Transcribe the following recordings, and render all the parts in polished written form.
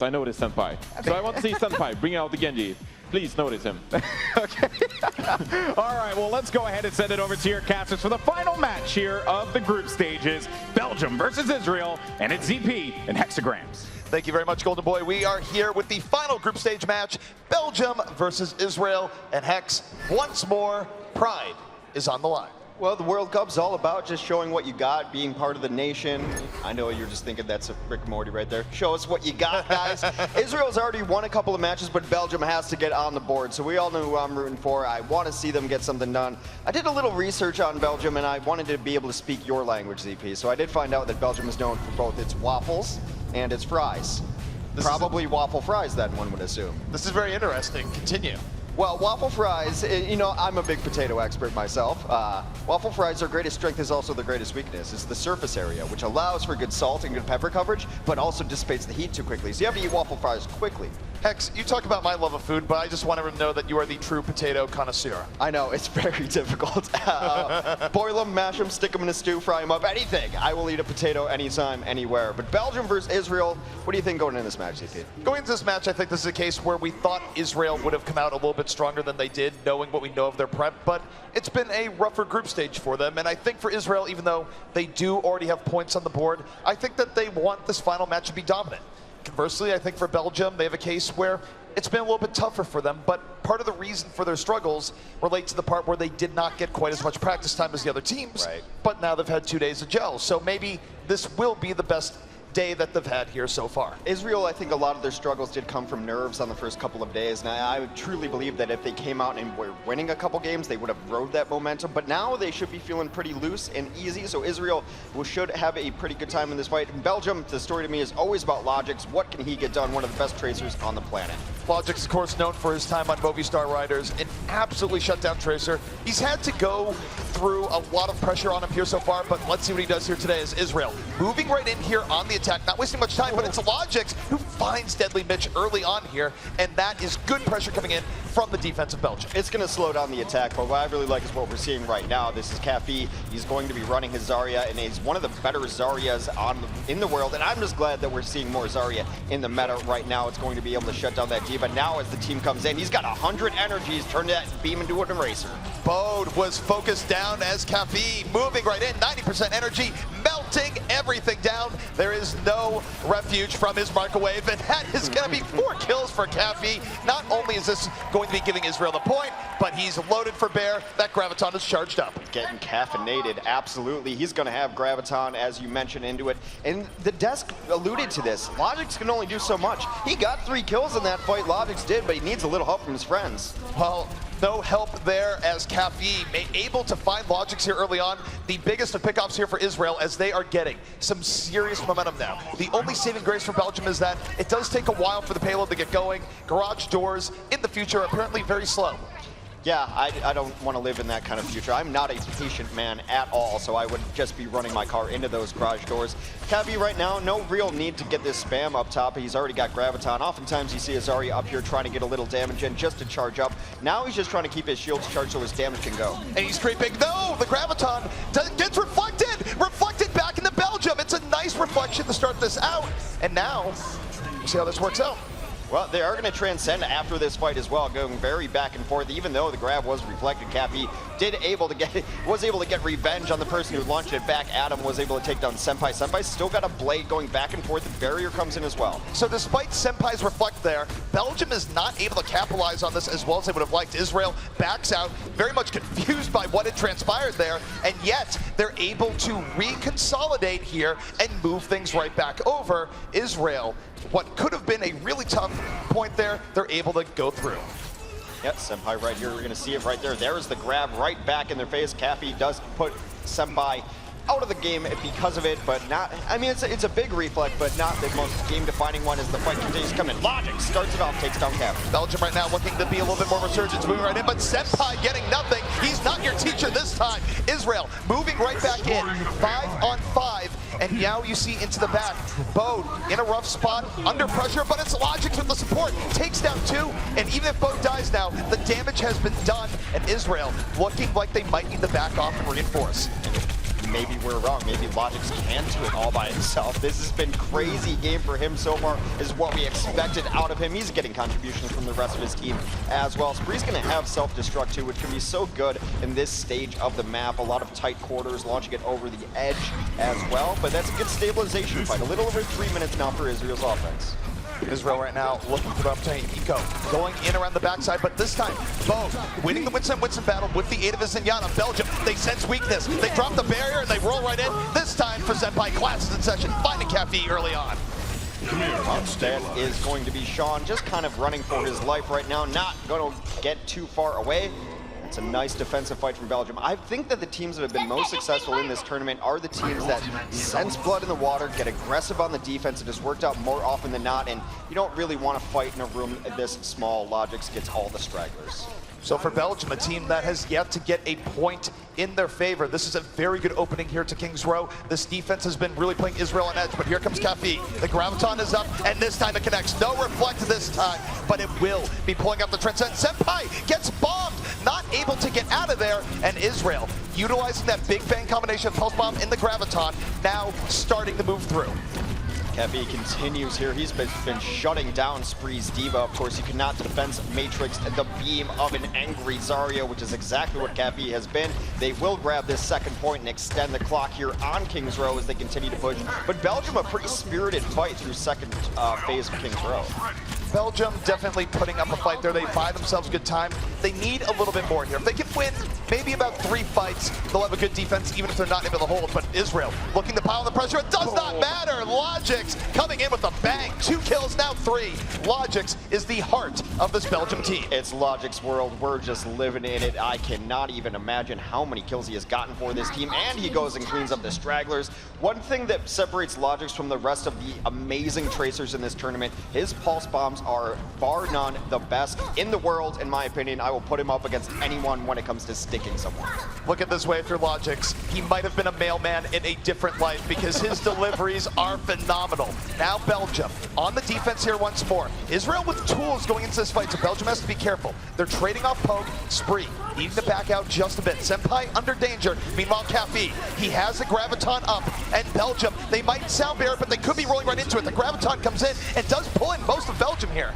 I noticed Senpai. So I want to see Senpai bring out the Genji. Please notice him. Okay. All right, well, let's go ahead and send it over to your casters for the final match here of the group stages. Belgium versus Israel, and it's ZP and Hexagrams. Thank you very much, Golden Boy. We are here with the final group stage match, Belgium versus Israel. And Hex, once more, pride is on the line. Well, the World Cup's all about just showing what you got, being part of the nation. I know you're just thinking that's a Rick and Morty right there. Show us what you got, guys. Israel's already won a couple of matches, but Belgium has to get on the board. So we all know who I'm rooting for. I want to see them get something done. I did a little research on Belgium, and I wanted to be able to speak your language, ZP. So I did find out that Belgium is known for both its waffles and its fries. Probably waffle fries, then, one would assume. This is very interesting. Continue. Well, waffle fries, you know, I'm a big potato expert myself. Waffle fries, their greatest strength is also their greatest weakness. It's the surface area, which allows for good salt and good pepper coverage, but also dissipates the heat too quickly. So you have to eat waffle fries quickly. Hex, you talk about my love of food, but I just want everyone to know that you are the true potato connoisseur. I know, it's very difficult. Boil them, mash them, stick them in a stew, fry them up, anything. I will eat a potato anytime, anywhere. But Belgium versus Israel, what do you think going into this match, ZP? Going into this match, I think this is a case where we thought Israel would have come out a little bit stronger than they did, knowing what we know of their prep, but it's been a rougher group stage for them. And I think for Israel, even though they do already have points on the board, I think that they want this final match to be dominant. Conversely, I think for Belgium, they have a case where it's been a little bit tougher for them, but part of the reason for their struggles relate to the part where they did not get quite as much practice time as the other teams, right. But now they've had 2 days of gel. So maybe this will be the best day that they've had here so far. Israel, I think a lot of their struggles did come from nerves on the first couple of days, and I truly believe that if they came out and were winning a couple games, they would have rode that momentum, but now they should be feeling pretty loose and easy, so Israel should have a pretty good time in this fight. In Belgium, the story to me is always about Logix. What can he get done? One of the best tracers on the planet. Logix, of course, known for his time on Movistar Riders, an absolutely shut down tracer. He's had to go through a lot of pressure on him here so far, but let's see what he does here today as Israel. Moving right in here on the attack, not wasting much time, but it's Logix who finds Deadly Mitch early on here, and that is good pressure coming in from the defense of Belgium. It's going to slow down the attack, but what I really like is what we're seeing right now. This is Caffey. He's going to be running his Zarya, and he's one of the better Zaryas in the world, and I'm just glad that we're seeing more Zarya in the meta right now. It's going to be able to shut down that D.Va. Now as the team comes in, he's got 100 energies, turned that beam into an eraser. Bode was focused down as Caffey moving right in, 90% energy, melting everything down. There is no refuge from his microwave, and that is going to be 4 kills for Caffey. Not only is this going to be giving Israel the point, but he's loaded for bear. That Graviton is charged up. Getting caffeinated, absolutely. He's going to have Graviton, as you mentioned, into it. And the desk alluded to this. Logix can only do so much. He got 3 kills in that fight, Logix did, but he needs a little help from his friends. Well, no help there as Caffey able to find Logix here early on. The biggest of pickoffs here for Israel as they are getting some serious momentum now. The only saving grace for Belgium is that it does take a while for the payload to get going. Garage doors in the future are apparently very slow. Yeah, I don't want to live in that kind of future. I'm not a patient man at all, so I would just be running my car into those garage doors. Cabbie right now, no real need to get this spam up top. He's already got Graviton. Oftentimes you see Zarya up here trying to get a little damage in just to charge up. Now he's just trying to keep his shields charged so his damage can go. And he's creeping. No, the Graviton gets reflected back into Belgium. It's a nice reflection to start this out. And now, we'll see how this works out. Well, they are going to transcend after this fight as well, going very back and forth. Even though the grab was reflected, Cappy was able to get revenge on the person who launched it back at him, was able to take down Senpai. Senpai still got a blade going back and forth. The barrier comes in as well. So despite Senpai's reflect there, Belgium is not able to capitalize on this as well as they would have liked. Israel backs out, very much confused by what had transpired there, and yet they're able to reconsolidate here and move things right back over. Israel, what could have been a really tough point there, they're able to go through. Yep, Senpai right here, we're going to see it right there. There's the grab right back in their face. Cappy does put Senpai out of the game because of it, but not, I mean, it's a big reflect, but not the most game-defining one as the fight continues coming in. Logix starts it off, takes down Cappy. Belgium right now looking to be a little bit more resurgent, moving right in, but Senpai getting nothing. He's not your teacher this time. Israel moving right back in, 5 on 5. And now you see into the back, Bode in a rough spot, under pressure, but it's Logix with the support. Takes down 2, and even if Bode dies now, the damage has been done, and Israel looking like they might need to back off and reinforce. maybe we're wrong. Maybe Logix can do it all by himself. This has been crazy game for him so far, is what we expected out of him. He's getting contributions from the rest of his team as well. Spree's going to have self-destruct too, which can be so good in this stage of the map. A lot of tight quarters, launching it over the edge as well, but that's a good stabilization fight. A little over 3 minutes now for Israel's offense. Israel right now looking for the opportunity. Eco going in around the backside, but this time, Bo winning the Winston battle with the aid of his Zenyatta. Belgium, they sense weakness. They drop the barrier and they roll right in. This time for Senpai, classes in session, finding Cafe early on. That is going to be Sean, just kind of running for his life right now, not going to get too far away. It's a nice defensive fight from Belgium. I think that the teams that have been most successful in this tournament are the teams that sense blood in the water, get aggressive on the defense. It has worked out more often than not, and you don't really want to fight in a room this small. Logix gets all the stragglers. So for Belgium, a team that has yet to get a point in their favor, this is a very good opening here to Kings Row. This defense has been really playing Israel on edge, but here comes Cafe. The Graviton is up, and this time it connects. No reflect this time, but it will be pulling out the Transcend. Senpai gets bombed, not able to get out of there, and Israel, utilizing that Big Bang combination of Pulse Bomb in the Graviton, now starting to move through. Cafe continues here. He's been shutting down Spree's Diva. Of course, you cannot defense Matrix the beam of an angry Zarya, which is exactly what Cafe has been. They will grab this second point and extend the clock here on Kings Row as they continue to push. But Belgium, a pretty spirited fight through second phase of Kings Row. Belgium definitely putting up a fight there. They buy themselves good time. They need a little bit more here. If they can win maybe about 3 fights, they'll have a good defense, even if they're not able to hold. But Israel looking to pile on the pressure. It does not matter. Logix coming in with a bang. 2 kills, now 3. Logix is the heart of this Belgium team. It's Logix world. We're just living in it. I cannot even imagine how many kills he has gotten for this team. And he goes and cleans up the stragglers. One thing that separates Logix from the rest of the amazing tracers in this tournament, his pulse bombs are bar none the best in the world, in my opinion. I will put him up against anyone when it comes to sticking someone. Look at this way through Logix. He might have been a mailman in a different life because his deliveries are phenomenal. Now Belgium on the defense here once more. Israel with tools going into this fight, so Belgium has to be careful. They're trading off Poke. Spree needing to back out just a bit. Senpai under danger. Meanwhile, Cafe, he has the Graviton up, and Belgium, they might sound barrier, but they could be rolling right into it. The Graviton comes in and does pull in most of Belgium here.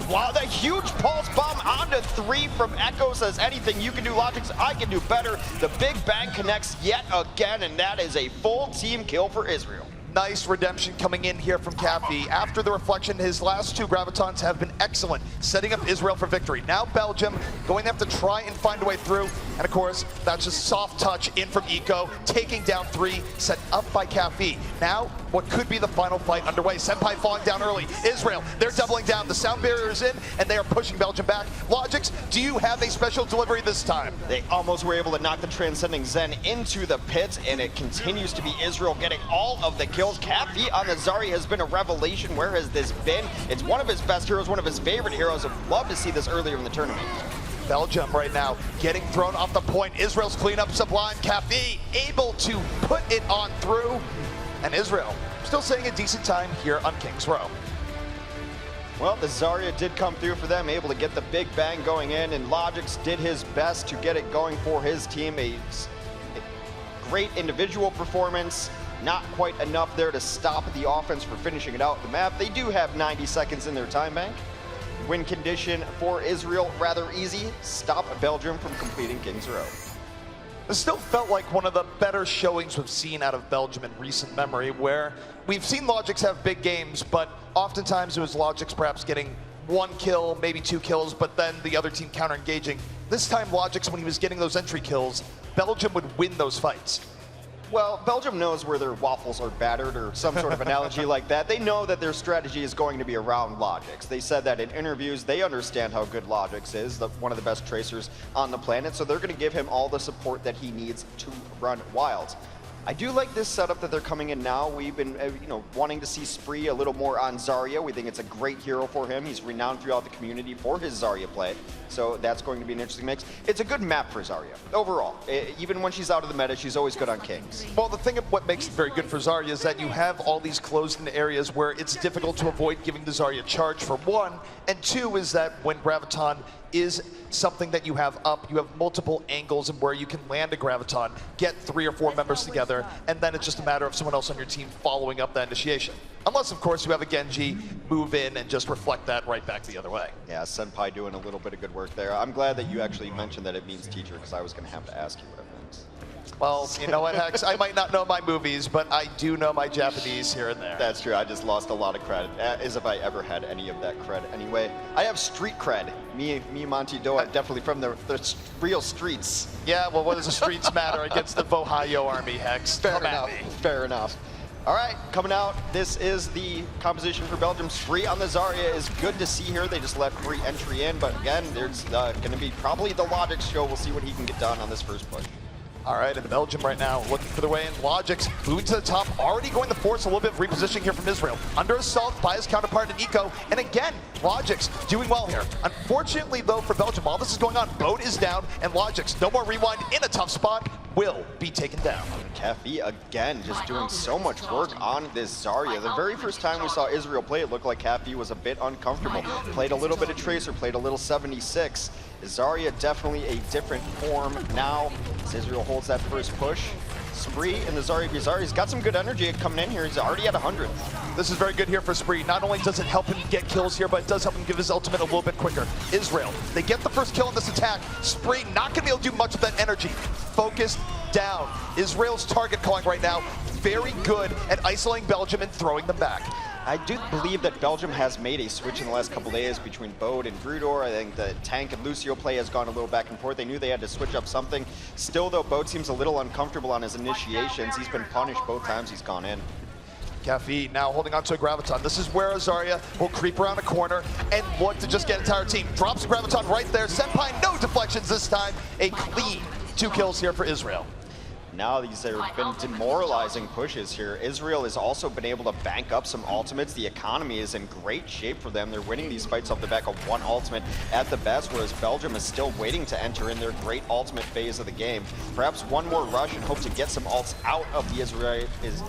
Wow, the huge pulse bomb onto 3 from Echo says anything you can do, Logix, I can do better. The Big Bang connects yet again, and that is a full team kill for Israel. Nice redemption coming in here from Cafe. After the reflection, his last 2 Gravitons have been excellent, setting up Israel for victory. Now Belgium going to have to try and find a way through. And of course, that's just soft touch in from Eco, taking down 3, set up by Cafe. Now, what could be the final fight underway. Senpai falling down early. Israel, they're doubling down. The sound barrier is in, and they are pushing Belgium back. Logix, do you have a special delivery this time? They almost were able to knock the Transcending Zen into the pit, and it continues to be Israel getting all of the kills. Cafe on the Zarya has been a revelation. Where has this been? It's one of his best heroes, one of his favorite heroes. I'd love to see this earlier in the tournament. Belgium right now getting thrown off the point. Israel's cleanup sublime. Cafe able to put it on through. And Israel still saying a decent time here on Kings Row. Well, the Zarya did come through for them, able to get the Big Bang going in, and Logix did his best to get it going for his team. A great individual performance. Not quite enough there to stop the offense for finishing it out the map. They do have 90 seconds in their time bank. Win condition for Israel, rather easy. Stop Belgium from completing Kings Row. It still felt like one of the better showings we've seen out of Belgium in recent memory, where we've seen Logix have big games, but oftentimes it was Logix perhaps getting 1 kill, maybe 2 kills, but then the other team counter-engaging. This time Logix, when he was getting those entry kills, Belgium would win those fights. Well, Belgium knows where their waffles are battered, or some sort of analogy like that. They know that their strategy is going to be around Logix. They said that in interviews. They understand how good Logix is, one of the best tracers on the planet, so they're going to give him all the support that he needs to run wild. I do like this setup that they're coming in now. We've been, wanting to see Spree a little more on Zarya. We think it's a great hero for him. He's renowned throughout the community for his Zarya play, so that's going to be an interesting mix. It's a good map for Zarya overall. Even when she's out of the meta, she's always good on Kings. Well, the thing of what makes it very good for Zarya is that you have all these closed-in areas where it's difficult to avoid giving the Zarya charge, for 1, and 2 is that when Graviton is something that you have up. You have multiple angles and where you can land a Graviton, get 3 or 4 members together, and then it's just a matter of someone else on your team following up that initiation. Unless, of course, you have a Genji move in and just reflect that right back the other way. Yeah, Senpai doing a little bit of good work there. I'm glad that you actually mentioned that it means teacher, because I was going to have to ask you what it meant. Well, you know what, Hex? I might not know my movies, but I do know my Japanese here and there. That's true. I just lost a lot of credit, as if I ever had any of that cred. Anyway, I have street cred. Me Monty Do, I'm definitely from the real streets. Yeah, well, what does the streets matter against the Vohayo army, Hex? Fair enough. Fair enough. All right, coming out, this is the composition for Belgium. Spree on the Zarya is good to see here. They just let free entry in, but again, there's going to be probably the Logic show. We'll see what he can get done on this first push. All right, and Belgium right now looking for the way in. Logic's moving to the top, already going to force a little bit of repositioning here from Israel. Under assault by his counterpart in Eco, and again, Logic's doing well here. Unfortunately, though, for Belgium, while this is going on, Boat is down, and Logic's, no more rewind, in a tough spot, will be taken down. Cafe again, just doing so much work on this Zarya. The very first time we saw Israel play, it looked like Cafe was a bit uncomfortable. Played a little bit of Tracer, played a little 76. Zarya definitely a different form now as Israel holds that first push. Spree and the Zarya Bizarre's got some good energy coming in here. He's already at 100. This is very good here for Spree. Not only does it help him get kills here, but it does help him give his ultimate a little bit quicker. Israel, they get the first kill in this attack. Spree not going to be able to do much of that energy. Focused down. Israel's target calling right now, very good at isolating Belgium and throwing them back. I do believe that Belgium has made a switch in the last couple days between Bode and Brudor. I think the Tank and Lucio play has gone a little back and forth. They knew they had to switch up something. Still, though, Bode seems a little uncomfortable on his initiations. He's been punished both times he's gone in. Cafe now holding on to a Graviton. This is where Zarya will creep around a corner and look to just get an entire team. Drops Graviton right there. Senpai, no deflections this time. A clean 2 kills here for Israel. Now these have been demoralizing pushes here. Israel has also been able to bank up some ultimates. The economy is in great shape for them. They're winning these fights off the back of 1 ultimate at the best, whereas Belgium is still waiting to enter in their great ultimate phase of the game. Perhaps one more rush and hope to get some ults out of the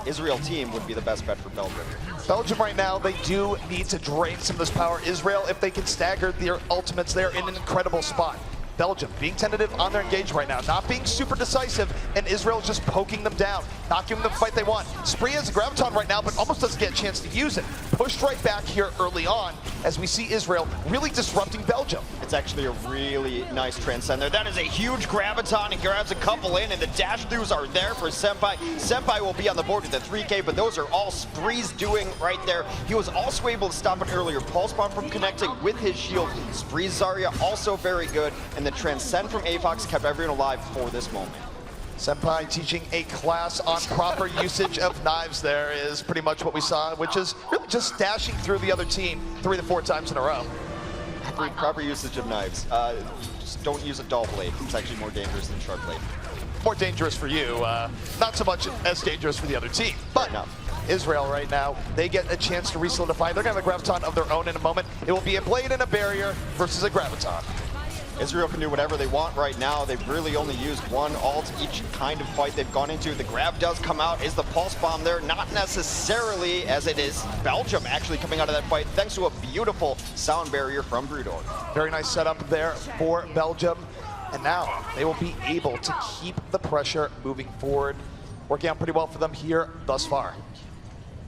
Israel team would be the best bet for Belgium. Belgium right now, they do need to drain some of this power. Israel, if they can stagger their ultimates, they're in an incredible spot. Belgium being tentative on their engage right now, not being super decisive, and Israel just poking them down, not giving them the fight they want. Spree has a Graviton right now, but almost doesn't get a chance to use it. Pushed right back here early on as we see Israel really disrupting Belgium. It's actually a really nice transcend there. That is a huge Graviton. He grabs a couple in, and the dash throughs are there for Senpai. Senpai will be on the board with the 3K, but those are all Spree's doing right there. He was also able to stop an earlier Pulse Bomb from connecting with his shield. Spree's Zarya also very good, and the transcend from Avox kept everyone alive for this moment. Senpai teaching a class on proper usage of knives there is pretty much what we saw, which is really just dashing through the other team 3 to 4 times in a row. Proper usage of knives. Just don't use a dull blade. It's actually more dangerous than sharp blade. More dangerous for you, not so much as dangerous for the other team. But Israel right now, they get a chance to re-solidify. They're going to have a Graviton of their own in a moment. It will be a blade and a barrier versus a Graviton. Israel can do whatever they want right now. They've really only used 1 ult each kind of fight they've gone into. The grab does come out. Is the Pulse Bomb there? Not necessarily, as it is Belgium actually coming out of that fight thanks to a beautiful sound barrier from Brudor. Very nice setup there for Belgium. And now they will be able to keep the pressure moving forward. Working out pretty well for them here thus far.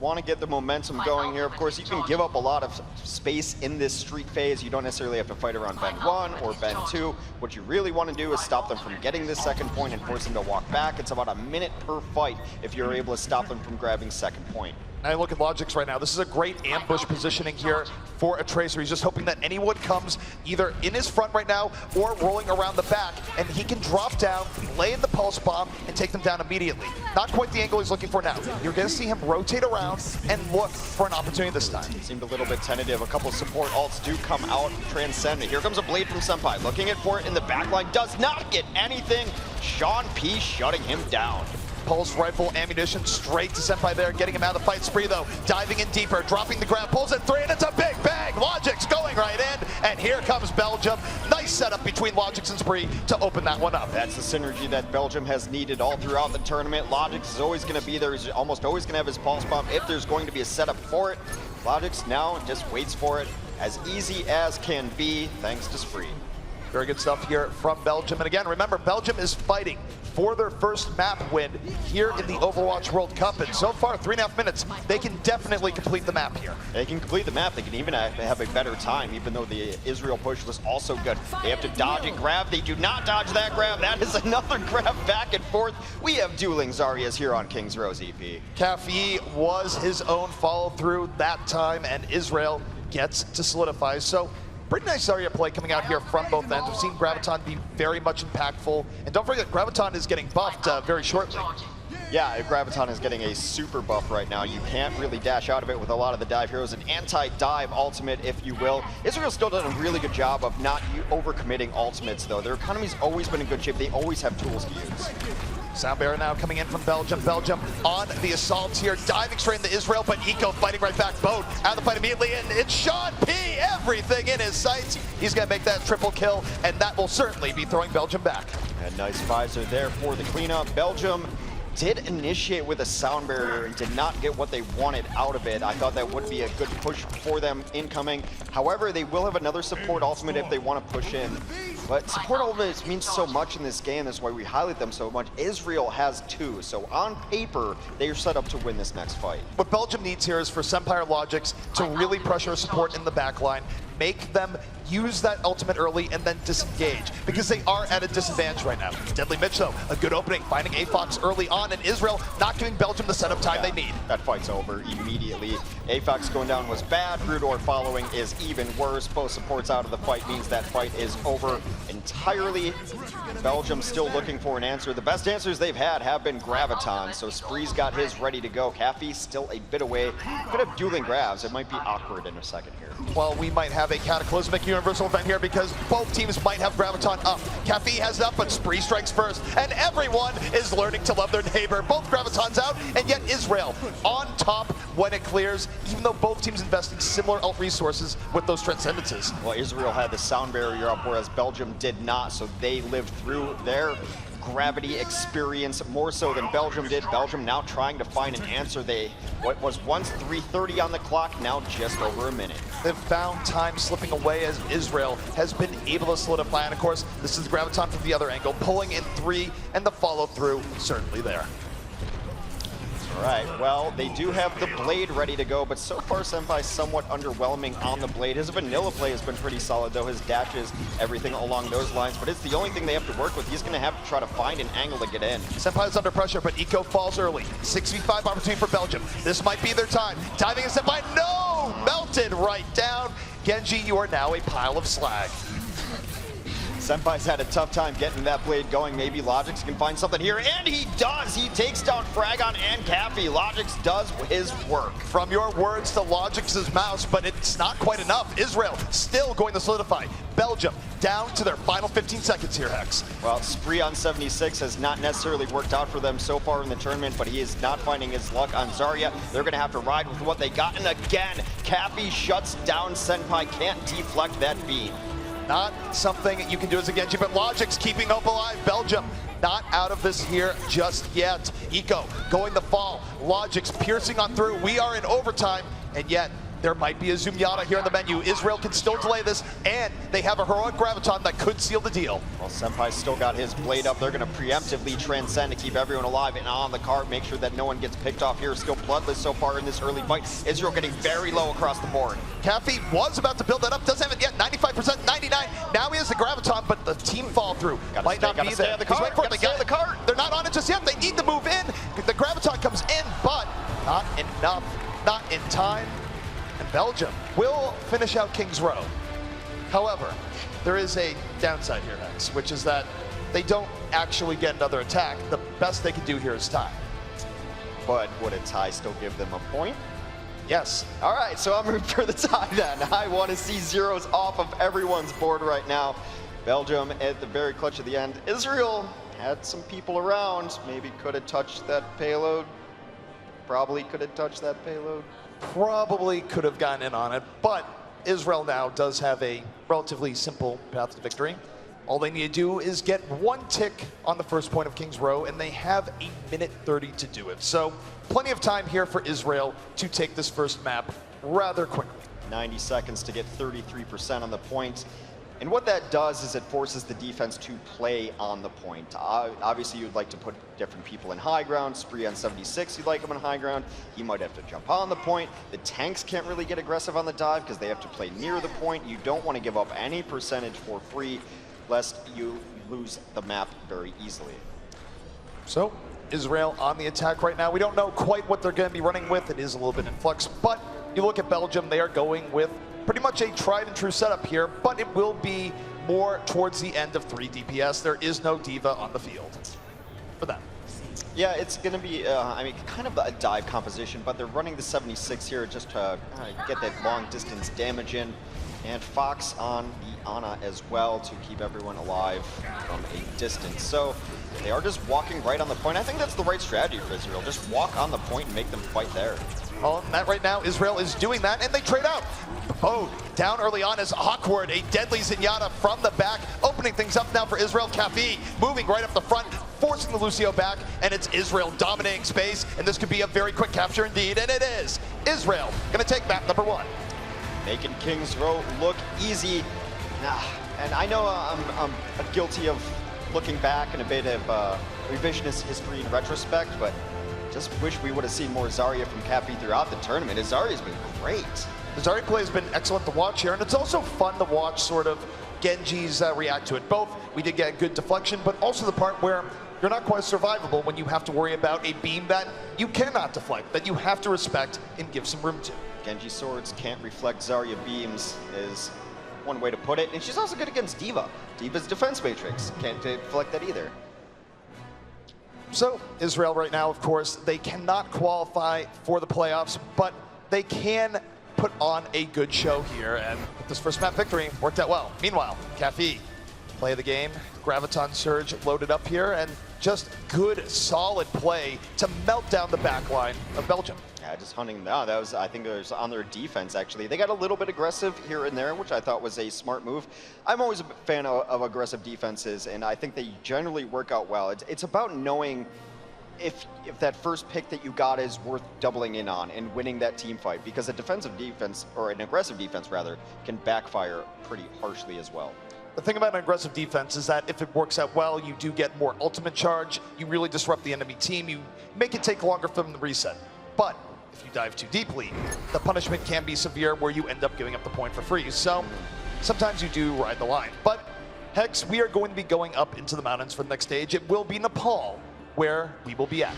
Want to get the momentum going here. Of course, you can give up a lot of space in this street phase. You don't necessarily have to fight around bend 1 or bend 2. What you really want to do is stop them from getting this second point and force them to walk back. It's about a minute per fight if you're able to stop them from grabbing second point. I look at Logic's right now. This is a great ambush positioning here for a Tracer. He's just hoping that anyone comes either in his front right now or rolling around the back, and he can drop down, lay in the Pulse Bomb, and take them down immediately. Not quite the angle he's looking for now. You're going to see him rotate around and look for an opportunity this time. Seemed a little bit tentative. A couple of support ults do come out, transcend. Here comes a blade from Senpai. Looking at for it in the back line. Does not get anything. Sean P shutting him down. Pulse rifle ammunition straight to Senpai there, getting him out of the fight. Spree though, diving in deeper, dropping the grab, pulls at 3, and it's a big bang. Logic's going right in, and here comes Belgium. Nice setup between Logic's and Spree to open that one up. That's the synergy that Belgium has needed all throughout the tournament. Logic's is always going to be there. He's almost always going to have his Pulse Bomb if there's going to be a setup for it. Logic's now just waits for it, as easy as can be, thanks to Spree. Very good stuff here from Belgium. And again, remember, Belgium is fighting for their first map win here in the Overwatch World Cup. And so far, 3.5 minutes, they can definitely complete the map here. They can complete the map. They can even have a better time, even though the Israel push was also good. They have to dodge and grab. They do not dodge that grab. That is another grab back and forth. We have dueling Zaryas here on Kings Row EP. Caffey was his own follow-through that time, and Israel gets to solidify. So pretty nice Zarya play coming out here from both ends. We've seen Graviton be very much impactful. And don't forget, Graviton is getting buffed very shortly. Yeah, Graviton is getting a super buff right now. You can't really dash out of it with a lot of the dive heroes. An anti-dive ultimate, if you will. Israel's still done a really good job of not overcommitting ultimates, though. Their economy's always been in good shape. They always have tools to use. Soundbearer now coming in from Belgium. Belgium on the assault here, diving straight into Israel, but Eco fighting right back. Boat out of the fight immediately, and it's Sean P. Everything in his sights. He's going to make that triple kill, and that will certainly be throwing Belgium back. A nice visor there for the cleanup. Belgium did initiate with a sound barrier and did not get what they wanted out of it. I thought that would be a good push for them incoming. However, they will have another support ultimate if they want to push in. But support ultimates means so much in this game. That's why we highlight them so much. Israel has two, so on paper, they are set up to win this next fight. What Belgium needs here is for Sempire Logics to really pressure support in the backline, make them use that ultimate early and then disengage, because they are at a disadvantage right now. Deadly Mitch, though, a good opening, finding AFOX early on, and Israel not giving Belgium the setup time they need. That fight's over immediately. AFOX going down was bad. Rudor following is even worse. Both supports out of the fight means that fight is over entirely. Belgium still looking for an answer. The best answers they've had have been Graviton, so Spree's got his ready to go. Caffey still a bit away. Could have dueling grabs. It might be awkward in a second here. Well, we might have a cataclysmic universal event here because both teams might have Graviton up. Caffey has it up, but Spree strikes first, and everyone is learning to love their neighbor. Both Gravitons out, and yet Israel on top when it clears, even though both teams investing similar ult resources with those transcendences. Well, Israel had the sound barrier up, whereas Belgium did not, so they lived through their gravity experience more so than Belgium did. Belgium now trying to find an answer. What was once 3:30 on the clock, now just over a minute. They've found time slipping away as Israel has been able to solidify. And of course, this is Graviton from the other angle, pulling in 3, and the follow through certainly there. All right, well, they do have the Blade ready to go, but so far Senpai's somewhat underwhelming on the Blade. His vanilla play has been pretty solid, though. His dashes, everything along those lines, but it's the only thing they have to work with. He's going to have to try to find an angle to get in. Senpai's under pressure, but Eco falls early. 6v5 opportunity for Belgium. This might be their time. Diving in Senpai, no! Melted right down. Genji, you are now a pile of slag. Senpai's had a tough time getting that Blade going. Maybe Logix can find something here, and he does! He takes down Fragon and Caffey. Logix does his work. From your words to Logix's mouse, but it's not quite enough. Israel still going to solidify. Belgium down to their final 15 seconds here, Hex. Well, Spree on 76 has not necessarily worked out for them so far in the tournament, but he is not finding his luck on Zarya. They're going to have to ride with what they got, and again, Caffey shuts down Senpai, can't deflect that beam. Not something you can do as a Genji, but Logix keeping hope alive. Belgium not out of this here just yet. Eco going the fall. Logix piercing on through. We are in overtime, and yet there might be a Zoomyata here in the menu. Israel can still delay this, and they have a heroic Graviton that could seal the deal. Well, Senpai's still got his Blade up. They're going to preemptively transcend to keep everyone alive and on the cart, make sure that no one gets picked off here. Still bloodless so far in this early fight. Israel getting very low across the board. Caffey was about to build that up, doesn't have it yet. 95%, 99. Now he has the Graviton, but the team fall through. Might not be there. They got the cart. They're not on it just yet. They need to move in. The Graviton comes in, but not enough, not in time. And Belgium will finish out Kings Row. However, there is a downside here, Hex, which is that they don't actually get another attack. The best they can do here is tie. But would a tie still give them a point? Yes. All right, so I'm rooting for the tie then. I want to see zeros off of everyone's board right now. Belgium at the very clutch at the end. Israel had some people around. Maybe could have touched that payload. Probably could have touched that payload. Probably could have gotten in on it, but Israel now does have a relatively simple path to victory. All they need to do is get 1 tick on the first point of Kings Row, and they have 1:30 to do it. So plenty of time here for Israel to take this first map rather quickly. 90 seconds to get 33% on the point. And what that does is it forces the defense to play on the point. Obviously, you'd like to put different people in high ground. Spree on 76, you'd like him in high ground. He might have to jump on the point. The tanks can't really get aggressive on the dive because they have to play near the point. You don't want to give up any percentage for free, lest you lose the map very easily. So, Israel on the attack right now. We don't know quite what they're going to be running with. It is a little bit in flux, but you look at Belgium, they are going with pretty much a tried and true setup here, but it will be more towards the end of 3 DPS. There is no Diva on the field for them. Yeah, it's going to be, I mean, kind of a dive composition, but they're running the 76 here just to get that long distance damage in. And Fox on the Ana as well to keep everyone alive from a distance. So they are just walking right on the point. I think that's the right strategy for Israel. Just walk on the point and make them fight there. Well, that right now, Israel is doing that, and they trade out. Oh, down early on is awkward. A deadly Zenyatta from the back, opening things up now for Israel. Cafe moving right up the front, forcing the Lucio back, and it's Israel dominating space, and this could be a very quick capture indeed, and it is. Israel gonna take map number 1. Making King's Row look easy. And I know I'm guilty of looking back and a bit of revisionist history in retrospect, but just wish we would have seen more Zarya from Cappy throughout the tournament. Zarya's been great. The Zarya play has been excellent to watch here, and it's also fun to watch sort of Genji's react to it. Both, we did get a good deflection, but also the part where you're not quite survivable when you have to worry about a beam that you cannot deflect, that you have to respect and give some room to. Genji swords can't reflect Zarya beams is one way to put it, and she's also good against Diva. Diva's defense matrix can't deflect that either. So Israel right now, of course, they cannot qualify for the playoffs, but they can put on a good show here, and this first map victory worked out well. Meanwhile, Cafe, play of the game, Graviton Surge loaded up here, and just good, solid play to melt down the backline of Belgium. Yeah, just hunting them down. That was, I think it was on their defense, actually. They got a little bit aggressive here and there, which I thought was a smart move. I'm always a fan of aggressive defenses, and I think they generally work out well. It's about knowing if that first pick that you got is worth doubling in on and winning that team fight, because a defensive defense, or an aggressive defense rather, can backfire pretty harshly as well. The thing about an aggressive defense is that if it works out well, you do get more ultimate charge, you really disrupt the enemy team, you make it take longer for them to reset. But if you dive too deeply, the punishment can be severe where you end up giving up the point for free. So sometimes you do ride the line. But Hex, we are going to be going up into the mountains for the next stage. It will be Nepal, where we will be at.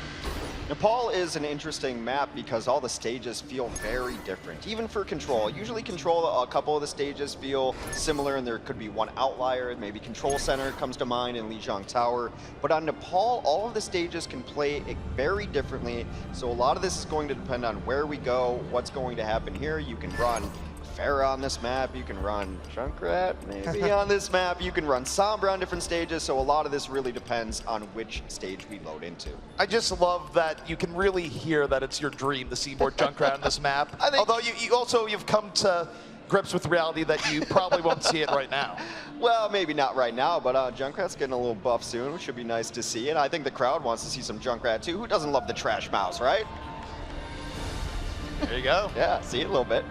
Nepal is an interesting map because all the stages feel very different, even for Control. Usually Control, a couple of the stages feel similar, and there could be one outlier. Maybe Control Center comes to mind in Lijiang Tower. But on Nepal, all of the stages can play very differently, so a lot of this is going to depend on where we go, what's going to happen here. You can run Pharah on this map, you can run Junkrat maybe on this map, you can run Sombra on different stages, so a lot of this really depends on which stage we load into. I just love that you can really hear that it's your dream to see more Junkrat on this map. Although you've come to grips with reality that you probably won't see it right now. Well, maybe not right now, but Junkrat's getting a little buff soon, which should be nice to see, and I think the crowd wants to see some Junkrat too. Who doesn't love the trash mouse, right? There you go. Yeah, see it a little bit.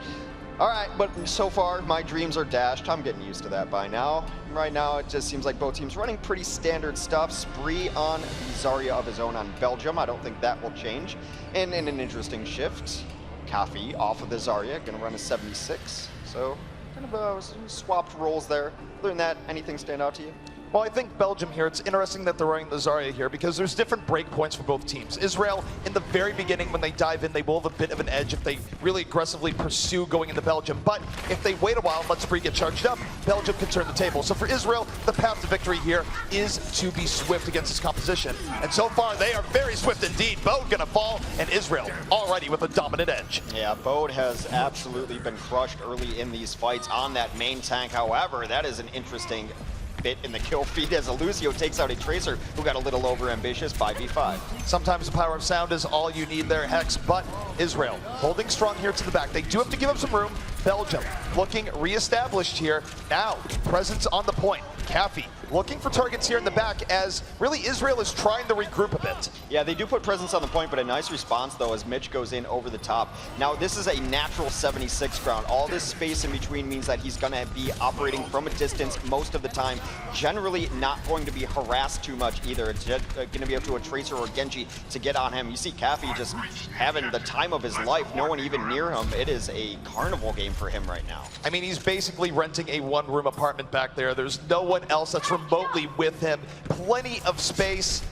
All right, but so far, my dreams are dashed. I'm getting used to that by now. Right now, it just seems like both teams running pretty standard stuff. Spree on the Zarya of his own on Belgium. I don't think that will change. And in an interesting shift, Cafe off of the Zarya, gonna run a 76. So, kind of swapped roles there. Other than that, anything stand out to you? Well, I think Belgium here, it's interesting that they're running the Zarya here because there's different break points for both teams. Israel, in the very beginning, when they dive in, they will have a bit of an edge if they really aggressively pursue going into Belgium. But if they wait a while and let Spree get charged up, Belgium can turn the table. So for Israel, the path to victory here is to be swift against this composition. And so far, they are very swift indeed. Bode gonna fall, and Israel already with a dominant edge. Yeah, Bode has absolutely been crushed early in these fights on that main tank. However, that is an interesting bit in the kill feed as Lucio takes out a Tracer who got a little over ambitious 5v5. Sometimes the power of sound is all you need there, Hex, but Israel holding strong here to the back. They do have to give up some room. Belgium looking reestablished here. Now, presence on the point. Caffey looking for targets here in the back as really Israel is trying to regroup a bit. Yeah, they do put presence on the point, but a nice response, though, as Mitch goes in over the top. Now, this is a natural 76 ground. All this space in between means that he's going to be operating from a distance most of the time. Generally not going to be harassed too much either. It's going to be up to a Tracer or Genji to get on him. You see Caffey just having the time of his life. No one even near him. It is a carnival game for him right now. I mean, he's basically renting a one-room apartment back there. There's no one else that's remotely with him. Plenty of space.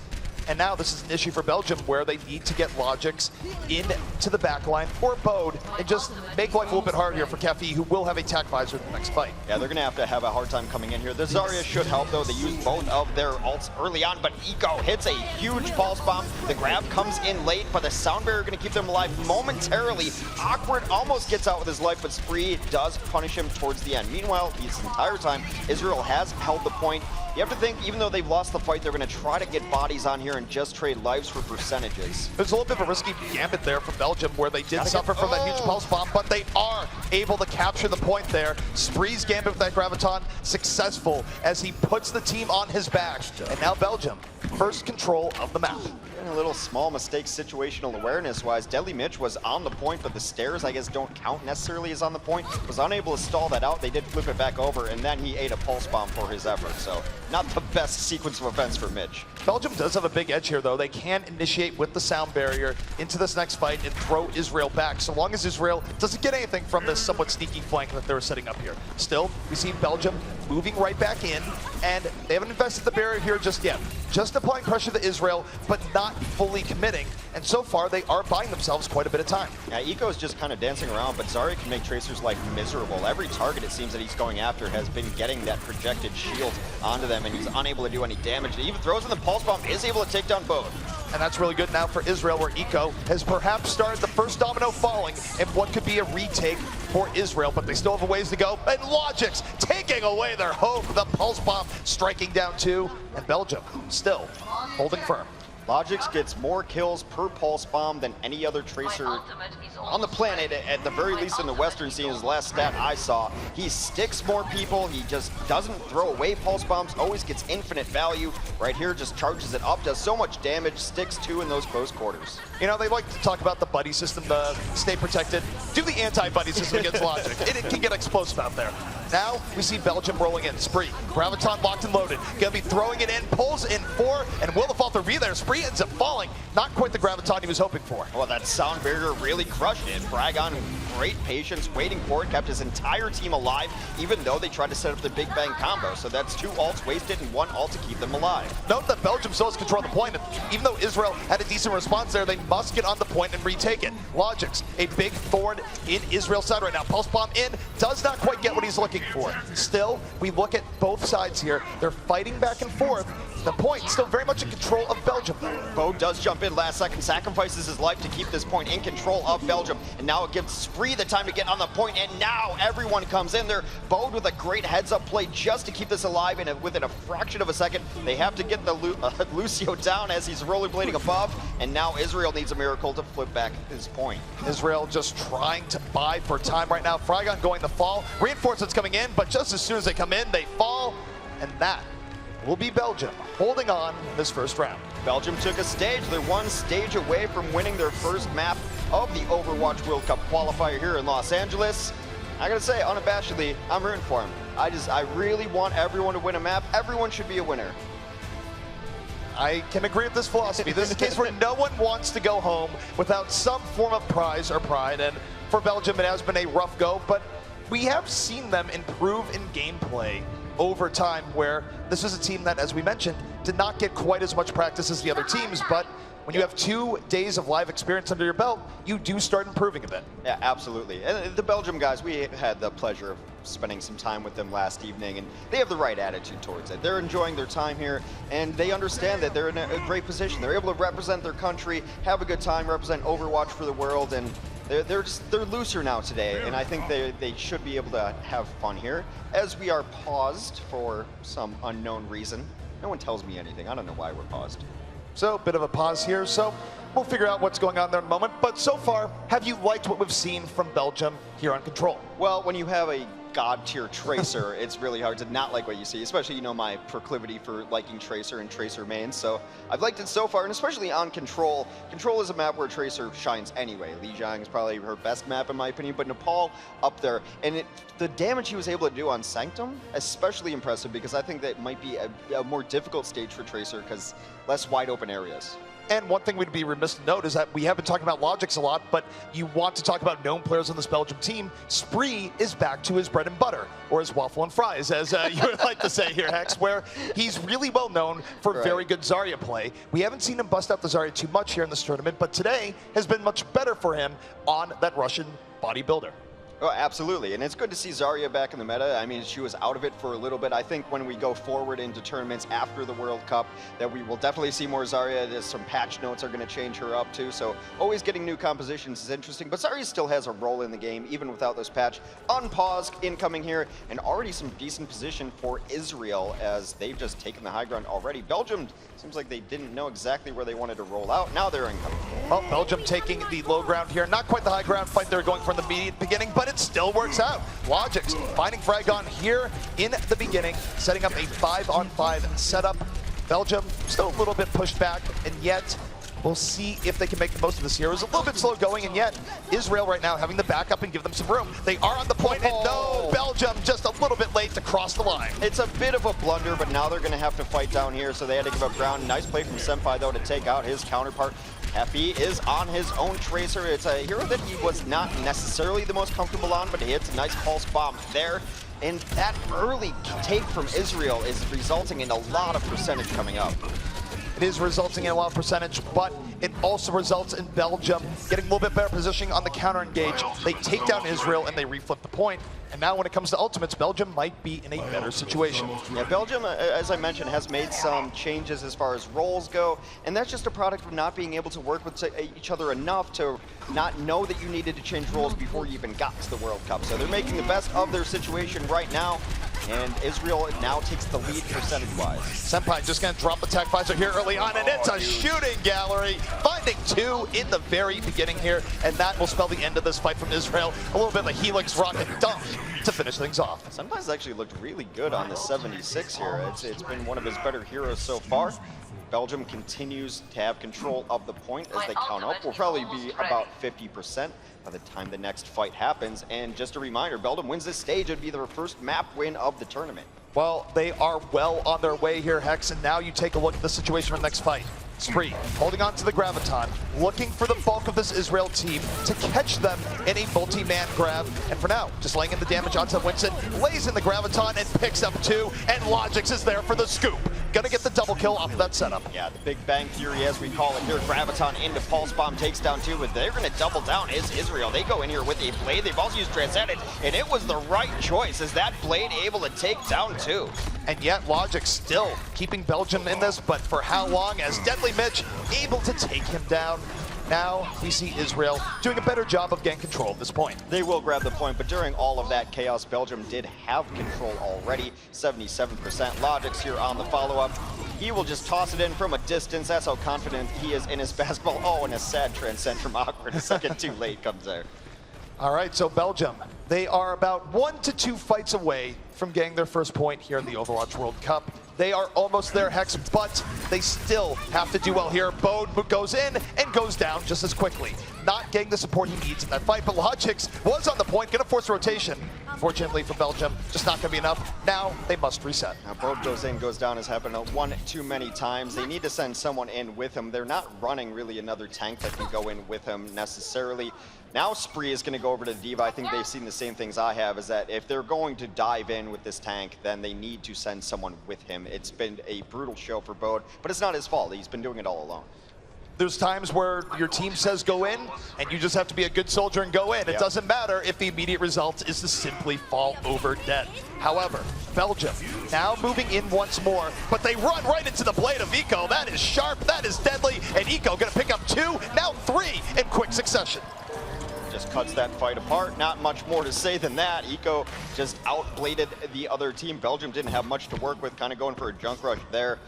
And now this is an issue for Belgium where they need to get Logics into the backline or Bode and just make life a little bit harder here for Caffey, who will have a tac visor in the next fight. Yeah, they're going to have a hard time coming in here. The Zarya should help, though. They use both of their ults early on, but Eco hits a huge pulse bomb. The grab comes in late, but the sound barrier going to keep them alive momentarily. Awkward almost gets out with his life, but Spree does punish him towards the end. Meanwhile, this entire time, Israel has held the point. You have to think, even though they've lost the fight, they're going to try to get bodies on here and just trade lives for percentages. There's a little bit of a risky gambit there from Belgium where they did suffer from that huge pulse bomb, but they are able to capture the point there. Spree's gambit with that Graviton successful as he puts the team on his back. And now Belgium, first control of the map. And a little small mistake situational awareness-wise. Deadly Mitch was on the point, but the stairs, I guess, don't count necessarily as on the point. Was unable to stall that out. They did flip it back over, and then he ate a pulse bomb for his effort. So not the best sequence of events for Mitch. Belgium does have a big edge here, though. They can initiate with the sound barrier into this next fight and throw Israel back, so long as Israel doesn't get anything from this somewhat sneaky flank that they're setting up here. Still, we see Belgium moving right back in, and they haven't invested the barrier here just yet. Just applying pressure to Israel, but not fully committing, and so far they are buying themselves quite a bit of time. Yeah, Eco is just kind of dancing around, but Zarya can make Tracer's life miserable. Every target it seems that he's going after has been getting that projected shield onto them, and he's unable to do any damage. He even throws in the pulse bomb, is able to take down both. And that's really good now for Israel, where Eco has perhaps started the first domino falling, and what could be a retake for Israel, but they still have a ways to go. And Logics taking away their hope, the pulse bomb striking down two, and Belgium still holding firm. Logics gets more kills per pulse bomb than any other Tracer on the planet, at the very least in the Western scene. His last stat I saw. He sticks more people, he just doesn't throw away pulse bombs, always gets infinite value. Right here, just charges it up, does so much damage, sticks two in those close quarters. You know, they like to talk about the buddy system to stay protected. Do the anti-buddy system against Logic. It can get explosive out there. Now we see Belgium rolling in. Spree, Graviton locked and loaded. Gonna be throwing it in, pulls in four, and will the fall through be there? Spree ends up falling. Not quite the Graviton he was hoping for. Well, that sound barrier really crushed it. Fragon, great patience, waiting for it, kept his entire team alive, even though they tried to set up the Big Bang combo. So that's two ults wasted and one ult to keep them alive. Note that Belgium still has control of the point. Even though Israel had a decent response there, they must get on the point and retake it. Logics, a big thorn in Israel's side right now. Pulse bomb in, does not quite get what he's looking for. Still, we look at both sides here. They're fighting back and forth. The point still very much in control of Belgium, though. Bode does jump in last second, sacrifices his life to keep this point in control of Belgium, and now it gives Spree the time to get on the point, and now everyone comes in there. Bode with a great heads-up play just to keep this alive, and within a fraction of a second, they have to get the Lucio down as he's rollerblading above, and now Israel needs a miracle to flip back his point. Israel just trying to buy for time right now. Fragon going to fall. Reinforcements coming in, but just as soon as they come in, they fall, and that will be Belgium holding on this first round. Belgium took a stage. They're one stage away from winning their first map of the Overwatch World Cup qualifier here in Los Angeles. I gotta say, unabashedly, I'm rooting for them. I really want everyone to win a map. Everyone should be a winner. I can agree with this philosophy. This is a case where no one wants to go home without some form of prize or pride, and for Belgium it has been a rough go, but we have seen them improve in gameplay over time, where this is a team that, as we mentioned, did not get quite as much practice as the other teams, but when you have 2 days of live experience under your belt, you do start improving a bit. Yeah, absolutely. And the Belgium guys, we had the pleasure of spending some time with them last evening, and they have the right attitude towards it. They're enjoying their time here, and they understand that they're in a great position. They're able to represent their country, have a good time, represent Overwatch for the world, and they're looser now today, and I think they should be able to have fun here. As we are paused for some unknown reason. No one tells me anything. I don't know why we're paused. So, a bit of a pause here, so we'll figure out what's going on there in a moment. But so far, have you liked what we've seen from Belgium here on Control? Well, when you have a god-tier Tracer, it's really hard to not like what you see, especially, you know, my proclivity for liking Tracer and Tracer mains. So I've liked it so far, and especially on Control. Control is a map where Tracer shines anyway. Lijiang is probably her best map in my opinion, but Nepal up there. And the damage he was able to do on Sanctum, especially impressive, because I think that might be a more difficult stage for Tracer because less wide open areas. And one thing we'd be remiss to note is that we have been talking about Logics a lot, but you want to talk about known players on this Belgium team. Spree is back to his bread and butter, or his waffle and fries, as you would like to say here, Hex, where he's really well known for very good Zarya play. We haven't seen him bust out the Zarya too much here in this tournament, but today has been much better for him on that Russian bodybuilder. Oh, absolutely, and it's good to see Zarya back in the meta. I mean, she was out of it for a little bit. I think when we go forward into tournaments after the World Cup, that we will definitely see more Zarya. There's some patch notes are going to change her up too, so always getting new compositions is interesting. But Zarya still has a role in the game, even without this patch. Unpause incoming here, and already some decent position for Israel as they've just taken the high ground already. Belgium seems like they didn't know exactly where they wanted to roll out. Now they're incoming. Well, Belgium taking the low ground here. Not quite the high ground fight they were going for in the immediate beginning, but it still works out. Logics finding Fragon here in the beginning, setting up a 5-on-5 setup. Belgium still a little bit pushed back, and yet we'll see if they can make the most of this here. It was a little bit slow going, and yet Israel right now having the backup and give them some room. They are on the point, and no, Belgium just a little bit late to cross the line. It's a bit of a blunder, but now they're going to have to fight down here, so they had to give up ground. Nice play from Senpai, though, to take out his counterpart. Effie is on his own Tracer. It's a hero that he was not necessarily the most comfortable on, but he hits a nice pulse bomb there. And that early take from Israel is resulting in a lot of percentage coming up. It is resulting in a lot of percentage, but it also results in Belgium getting a little bit better positioning on the counter engage. They take down Israel and they reflip the point. And now when it comes to ultimates, Belgium might be in a better situation. Yeah, Belgium, as I mentioned, has made some changes as far as roles go, and that's just a product of not being able to work with each other enough to not know that you needed to change roles before you even got to the World Cup. So they're making the best of their situation right now, and Israel now takes the lead percentage-wise. Senpai just gonna drop the tech visor here early on, and it's a shooting gallery, finding two in the very beginning here, and that will spell the end of this fight from Israel. A little bit of a Helix rocket dunk to finish things off. Senpai's actually looked really good on the 76 here. It's been one of his better heroes so far. Belgium continues to have control of the point as they count up. Will probably be about 50% by the time the next fight happens. And just a reminder, Belgium wins this stage. It'd be their first map win of the tournament. Well, they are well on their way here, Hex, and now you take a look at the situation for the next fight. Spree holding on to the Graviton, looking for the bulk of this Israel team to catch them in a multi-man grab. And for now, just laying in the damage onto Winston, lays in the Graviton and picks up two, and Logics is there for the scoop. Gonna get the double kill off of that setup. Yeah, the Big Bang Theory, as we call it here. Graviton into Pulse Bomb, takes down two, but they're gonna double down is Israel. They go in here with a Blade. They've also used Transcendent, and it was the right choice. Is that Blade able to take down two? And yet Logic still keeping Belgium in this, but for how long, as Deadly Mitch able to take him down. Now we see Israel doing a better job of getting control at this point. They will grab the point, but during all of that chaos, Belgium did have control already. 77%. Logic's here on the follow-up. He will just toss it in from a distance. That's how confident he is in his basketball. Oh, and a sad transcend from Awkward. A second too late comes there. All right, so Belgium, they are about 1 to 2 fights away from getting their first point here in the Overwatch World Cup. They are almost there, Hex, but they still have to do well here. Bode goes in and goes down just as quickly. Not getting the support he needs in that fight, but Logics was on the point, gonna force rotation. Unfortunately for Belgium, just not gonna be enough. Now they must reset. Now Bode goes in, goes down has happened one too many times. They need to send someone in with him. They're not running really another tank that can go in with him necessarily. Now Spree is going to go over to the Diva. I think they've seen the same things I have, is that if they're going to dive in with this tank, then they need to send someone with him. It's been a brutal show for Bode, but it's not his fault. He's been doing it all alone. There's times where your team says go in, and you just have to be a good soldier and go in. It doesn't matter if the immediate result is to simply fall over dead. However, Belgium now moving in once more, but they run right into the blade of Eco. That is sharp, that is deadly, and Eco gonna pick up 2, now 3 in quick succession. just cuts that fight apart. Not much more to say than that. Eco just outbladed the other team. Belgium didn't have much to work with, kind of going for a junk rush there.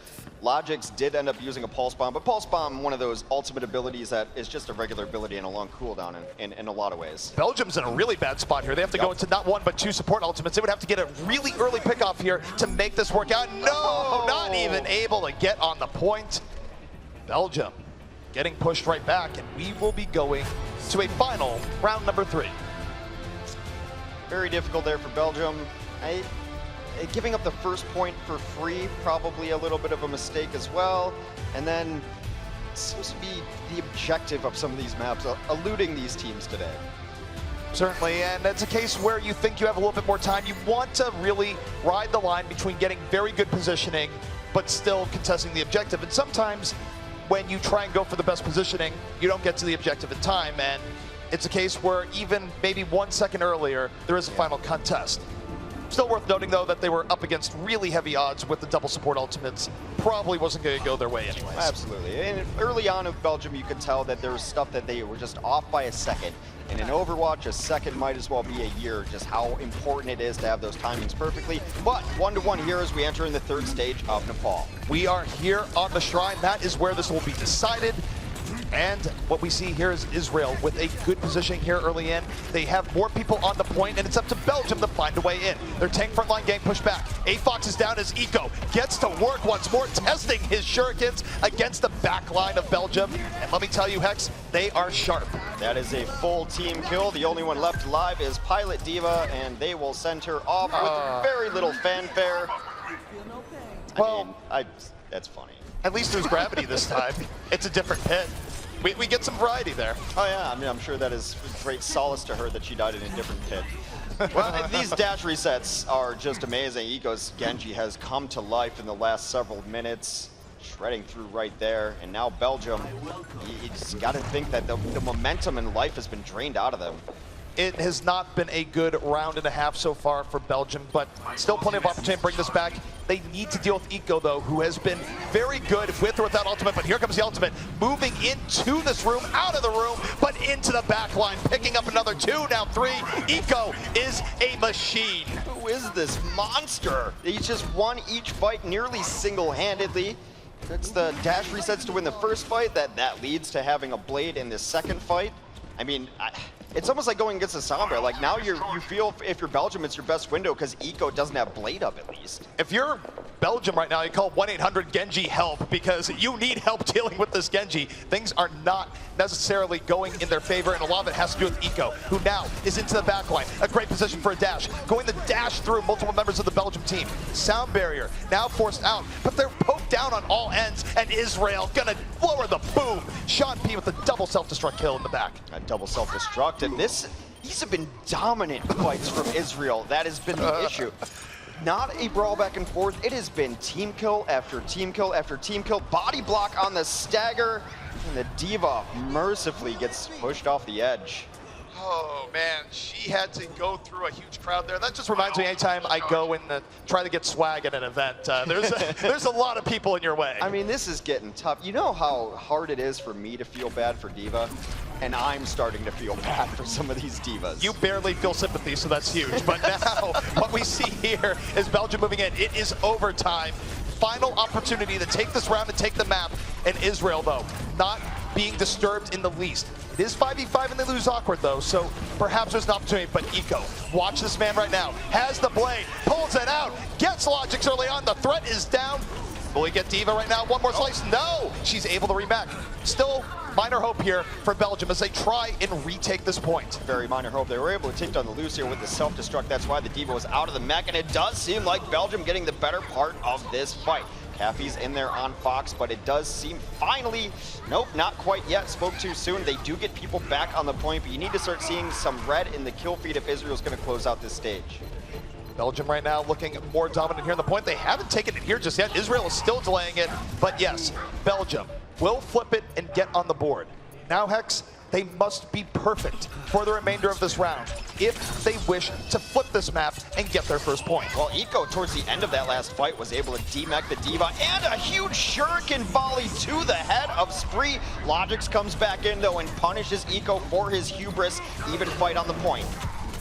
Logix did end up using a Pulse Bomb, but Pulse Bomb, one of those ultimate abilities that is just a regular ability and a long cooldown in a lot of ways. Belgium's in a really bad spot here. They have to go into not one, but two support ultimates. They would have to get a really early pickoff here to make this work out. No, not even able to get on the point. Belgium getting pushed right back, and we will be going to a final round number 3. Very difficult there for Belgium. Giving up the first point for free, probably a little bit of a mistake as well. And then it seems to be the objective of some of these maps, eluding these teams today. Certainly, and it's a case where you think you have a little bit more time. You want to really ride the line between getting very good positioning, but still contesting the objective. And sometimes when you try and go for the best positioning, you don't get to the objective in time. And it's a case where even maybe 1 second earlier, there is a final contest. Still worth noting, though, that they were up against really heavy odds with the double support ultimates. Probably wasn't going to go their way anyways. Absolutely. And early on with Belgium, you could tell that there was stuff that they were just off by a second. And in Overwatch, a second might as well be a year, just how important it is to have those timings perfectly. But 1-1 here as we enter in the third stage of Nepal. We are here on the Shrine. That is where this will be decided. And what we see here is Israel with a good position here early in. They have more people on the point, and it's up to Belgium to find a way in. Their tank frontline gang pushed back. AFOX is down as Eco gets to work once more, testing his shurikens against the back line of Belgium. And let me tell you, Hex, they are sharp. That is a full team kill. The only one left alive is Pilot Diva, and they will send her off with very little fanfare. That's funny. At least there's gravity this time. It's a different pit. We get some variety there. Oh yeah, I mean, I'm sure that is great solace to her that she died in a different pit. Well, these dash resets are just amazing. Eco's Genji has come to life in the last several minutes, shredding through right there. And now Belgium, you just got to think that the momentum in life has been drained out of them. It has not been a good round and a half so far for Belgium, but still plenty of opportunity to bring this back. They need to deal with Eco, though, who has been very good with or without ultimate, but here comes the ultimate, moving into this room, out of the room, but into the back line, picking up another 2, now 3. Eco is a machine. Who is this monster? He just won each fight nearly single-handedly. That's the dash resets to win the first fight. That leads to having a blade in the second fight. I mean, it's almost like going against a Sombra. Like now you feel if you're Belgium, it's your best window because Eco doesn't have blade up at least. If you're Belgium right now, you call 1-800-GENJI help because you need help dealing with this Genji. Things are not necessarily going in their favor, and a lot of it has to do with Eco, who now is into the backline. A great position for a dash. Going the dash through multiple members of the Belgium team. Sound barrier now forced out, but they're poked down on all ends, and Israel gonna lower the boom. Sean P with the double self-destruct kill in the back. A double self-destruct, and these have been dominant fights from Israel. That has been the issue. Not a brawl back and forth. It has been team kill after team kill after team kill. Body block on the stagger, and the Diva mercifully gets pushed off the edge. Oh man, she had to go through a huge crowd there. That just reminds me anytime I go and try to get swag at an event. There's a lot of people in your way. I mean, this is getting tough. You know how hard it is for me to feel bad for Diva? And I'm starting to feel bad for some of these Divas. You barely feel sympathy, so that's huge. But now, what we see here is Belgium moving in. It is overtime. Final opportunity to take this round and take the map. And Israel, though, not being disturbed in the least. It is 5v5 and they lose awkward, though, so perhaps there's an opportunity. But Eco, watch this man right now. Has the blade, pulls it out, gets Logix early on. The threat is down. Will he get Diva right now? One more slice? No! She's able to reback. Still minor hope here for Belgium as they try and retake this point. Very minor hope. They were able to take down the loose here with the self-destruct. That's why the Diva was out of the mech, and it does seem like Belgium getting the better part of this fight. Caffey's in there on Fox, but it does seem finally, nope, not quite yet. Spoke too soon. They do get people back on the point, but you need to start seeing some red in the kill feed if Israel's going to close out this stage. Belgium right now looking more dominant here on the point. They haven't taken it here just yet. Israel is still delaying it, but yes, Belgium will flip it and get on the board. Now, Hex, they must be perfect for the remainder of this round if they wish to flip this map and get their first point. Well, Eco, towards the end of that last fight, was able to demech the D.Va, and a huge shuriken volley to the head of Spree. Logix comes back in, though, and punishes Eco for his hubris. Even fight on the point.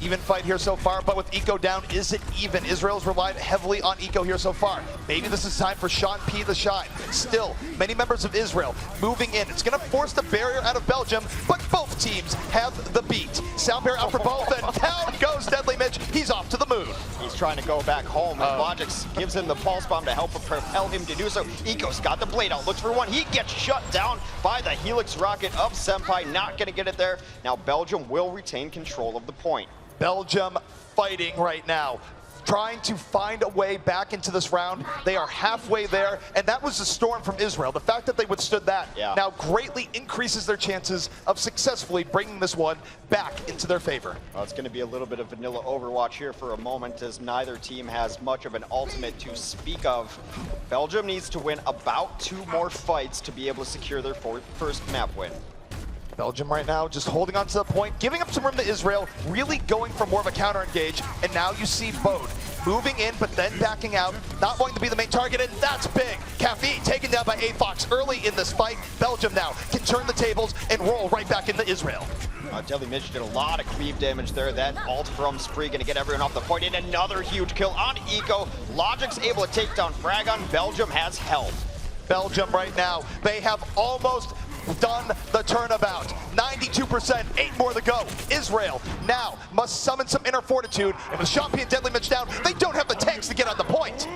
Even fight here so far, but with Eco down, is it even? Israel's relied heavily on Eco here so far. Maybe this is time for Sean P to shine. Still, many members of Israel moving in. It's going to force the barrier out of Belgium, but both teams have the beat. Sound barrier out for both, and down goes Deadly Mitch. He's off to the moon. He's trying to go back home, and Logix gives him the pulse bomb to help propel him to do so. Eco's got the blade out, looks for one. He gets shut down by the Helix rocket of Senpai. Not going to get it there. Now Belgium will retain control of the point. Belgium fighting right now, trying to find a way back into this round. They are halfway there, and that was the storm from Israel. The fact that they withstood that now greatly increases their chances of successfully bringing this one back into their favor. Well, it's going to be a little bit of vanilla Overwatch here for a moment, as neither team has much of an ultimate to speak of. Belgium needs to win about 2 more fights to be able to secure their first map win. Belgium right now just holding on to the point, giving up some room to Israel, really going for more of a counter engage, and now you see Bode moving in, but then backing out, not wanting to be the main target, and that's big. Caffeine taken down by A-Fox early in this fight. Belgium now can turn the tables and roll right back into Israel. Deadly Mitch did a lot of cleave damage there. That ult from Spree going to get everyone off the point, and another huge kill on Eco. Logix able to take down Fragon. Belgium has held. Belgium right now, they have almost done the turnabout. 92%, 8 more to go. Israel now must summon some inner fortitude, and with Champion and Deadly Mitch down, they don't have the tanks to get on the point.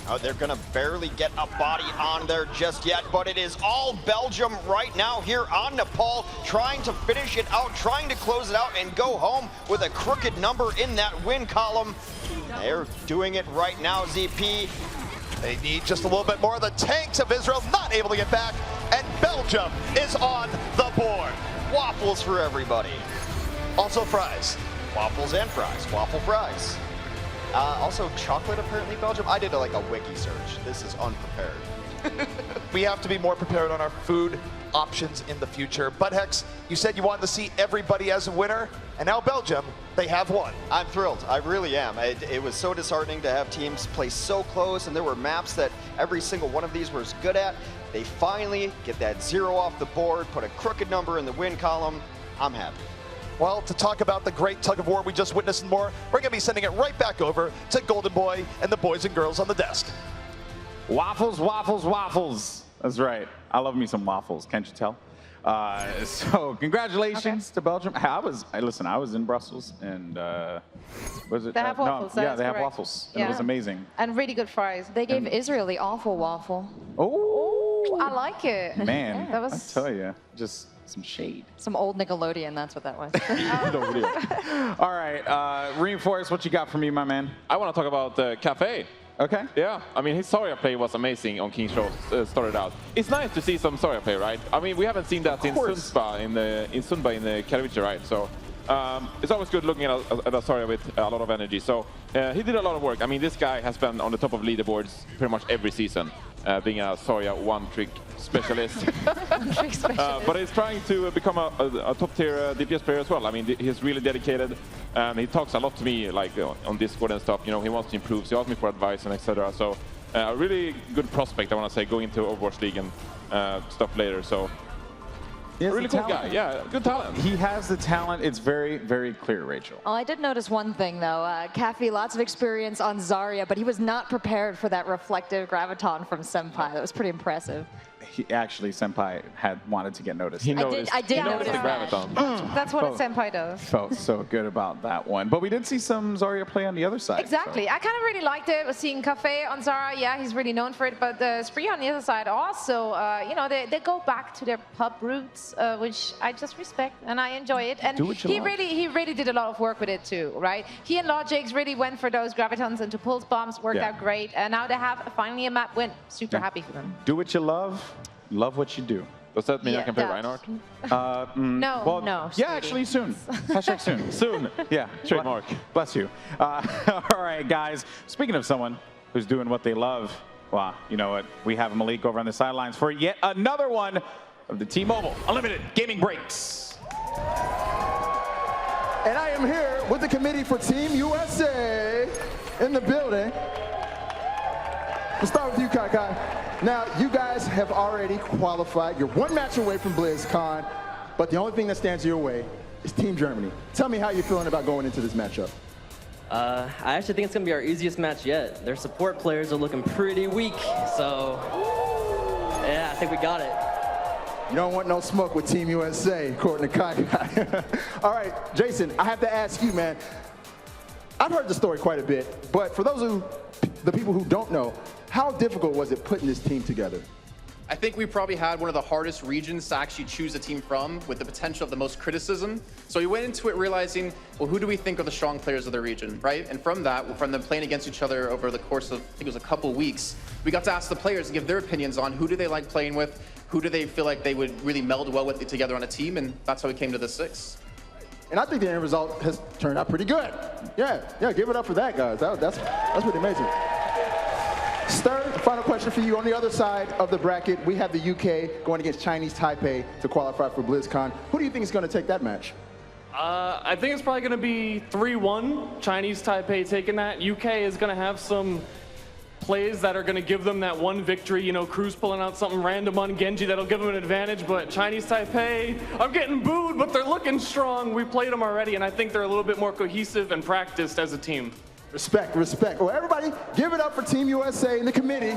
Oh, they're gonna barely get a body on there just yet, but it is all Belgium right now here on Nepal, trying to finish it out, trying to close it out and go home with a crooked number in that win column. They're doing it right now, ZP. They need just a little bit more. The tanks of Israel not able to get back, and Belgium is on the board. Waffles for everybody. Also fries. Waffles and fries. Waffle fries. Also chocolate, apparently, Belgium. I did like a wiki search. This is unprepared. We have to be more prepared on our food options in the future. But Hex, you said you wanted to see everybody as a winner, and now Belgium, they have won. I'm thrilled. I really am. It was so disheartening to have teams play so close, and there were maps that every single one of these was good at. They finally get that 0 off the board, put a crooked number in the win column. I'm happy. Well, to talk about the great tug of war we just witnessed and more, we're going to be sending it right back over to Golden Boy and the boys and girls on the desk. Waffles, waffles, waffles. That's right. I love me some waffles, can't you tell? So congratulations to Belgium. Listen, I was in Brussels, and was it? They have waffles. No, yeah, they correct. have waffles. Yeah. It was amazing. And really good fries. They gave Israel the awful waffle. Oh, I like it. man, That was I tell you, just some shade. Some old Nickelodeon, that's what that was. All right, Reinforce, what you got for me, my man? I want to talk about Cafe. Okay. Yeah, I mean, his Zarya play was amazing on King's Show, started out. It's nice to see some Zarya play, right? I mean, we haven't seen that in Sunba in the Katowice, right? So it's always good looking at a Zarya with a lot of energy. So he did a lot of work. I mean, this guy has been on the top of leaderboards pretty much every season, being a Zarya one-trick specialist. But he's trying to become a top-tier DPS player as well. I mean, he's really dedicated, and he talks a lot to me, like on Discord and stuff. You know, he wants to improve, so he asks me for advice and etc. So a really good prospect, I want to say, going into Overwatch League and stuff later. So a really cool guy. Yeah, good talent. He has the talent. It's very, very clear, Rachel. Oh, I did notice one thing, though. Caffey, lots of experience on Zarya, but he was not prepared for that reflective graviton from Senpai. That was pretty impressive. He actually, Senpai had wanted to get noticed. He noticed. I did notice the notice graviton. That's what a senpai does. Felt so good about that one. But we did see some Zarya play on the other side. Exactly. So. I kind of really liked it. Seeing Cafe on Zara, yeah, he's really known for it. But the Spree on the other side also, you know, they go back to their pub roots, which I just respect and I enjoy it. And he really did a lot of work with it too, right? He and Logix really went for those gravitons into pulse bombs, worked out great. And now they have finally a map win. Super happy for them. Do what you love. Love what you do. Does that mean I can play Reinhardt? No, well, no. Yeah, actually, soon. Hashtag soon. Soon. Yeah. Trademark. Bless you. All right, guys. Speaking of someone who's doing what they love, well, you know what? We have Malik over on the sidelines for yet another one of the T-Mobile Unlimited Gaming Breaks. And I am here with the committee for Team USA in the building. Let's start with you, Kai Kai. Now, you guys have already qualified. You're one match away from BlizzCon, but the only thing that stands your way is Team Germany. Tell me how you're feeling about going into this matchup. I actually think it's going to be our easiest match yet. Their support players are looking pretty weak, so yeah, I think we got it. You don't want no smoke with Team USA, according to Kai Kai. All right, Jason, I have to ask you, man. I've heard the story quite a bit, but for the people who don't know, how difficult was it putting this team together? I think we probably had one of the hardest regions to actually choose a team from, with the potential of the most criticism. So we went into it realizing, well, who do we think are the strong players of the region, right? And from that, from them playing against each other over the course of, I think it was a couple weeks, we got to ask the players and give their opinions on who do they like playing with, who do they feel like they would really meld well with together on a team, and that's how we came to the 6. And I think the end result has turned out pretty good. Yeah, give it up for that, guys. That's pretty amazing. Stern, final question for you. On the other side of the bracket, we have the UK going against Chinese Taipei to qualify for BlizzCon. Who do you think is going to take that match? I think it's probably going to be 3-1, Chinese Taipei taking that. UK is going to have some plays that are going to give them that one victory. You know, Cruz pulling out something random on Genji that'll give them an advantage, but Chinese Taipei, I'm getting booed, but they're looking strong. We played them already, and I think they're a little bit more cohesive and practiced as a team. Respect, respect. Well, everybody, give it up for Team USA and the committee.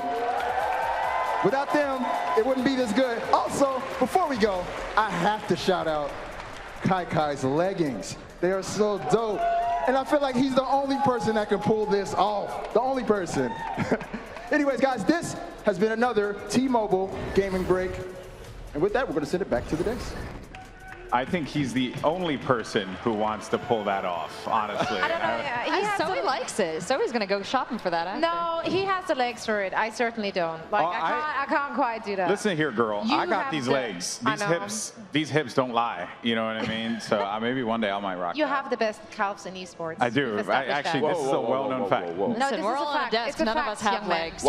Without them, it wouldn't be this good. Also, before we go, I have to shout out Kai Kai's leggings. They are so dope. And I feel like he's the only person that can pull this off. The only person. Anyways, guys, this has been another T-Mobile Gaming Break. And with that, we're going to send it back to the desk. I think he's the only person who wants to pull that off, honestly. I don't know. Zoe likes it. Zoe's going to go shopping for that after. No, he has the legs for it. I certainly don't. Like, I can't quite do that. Listen here, girl. You I got have these the- legs. I These hips don't lie. You know what I mean? So maybe one day I might rock You that. have the best calves in esports. I do. We've established Actually, that. this is a well-known fact. No, Listen, this we're is all a on a fact. desk. It's a None of fact, us have young man. legs.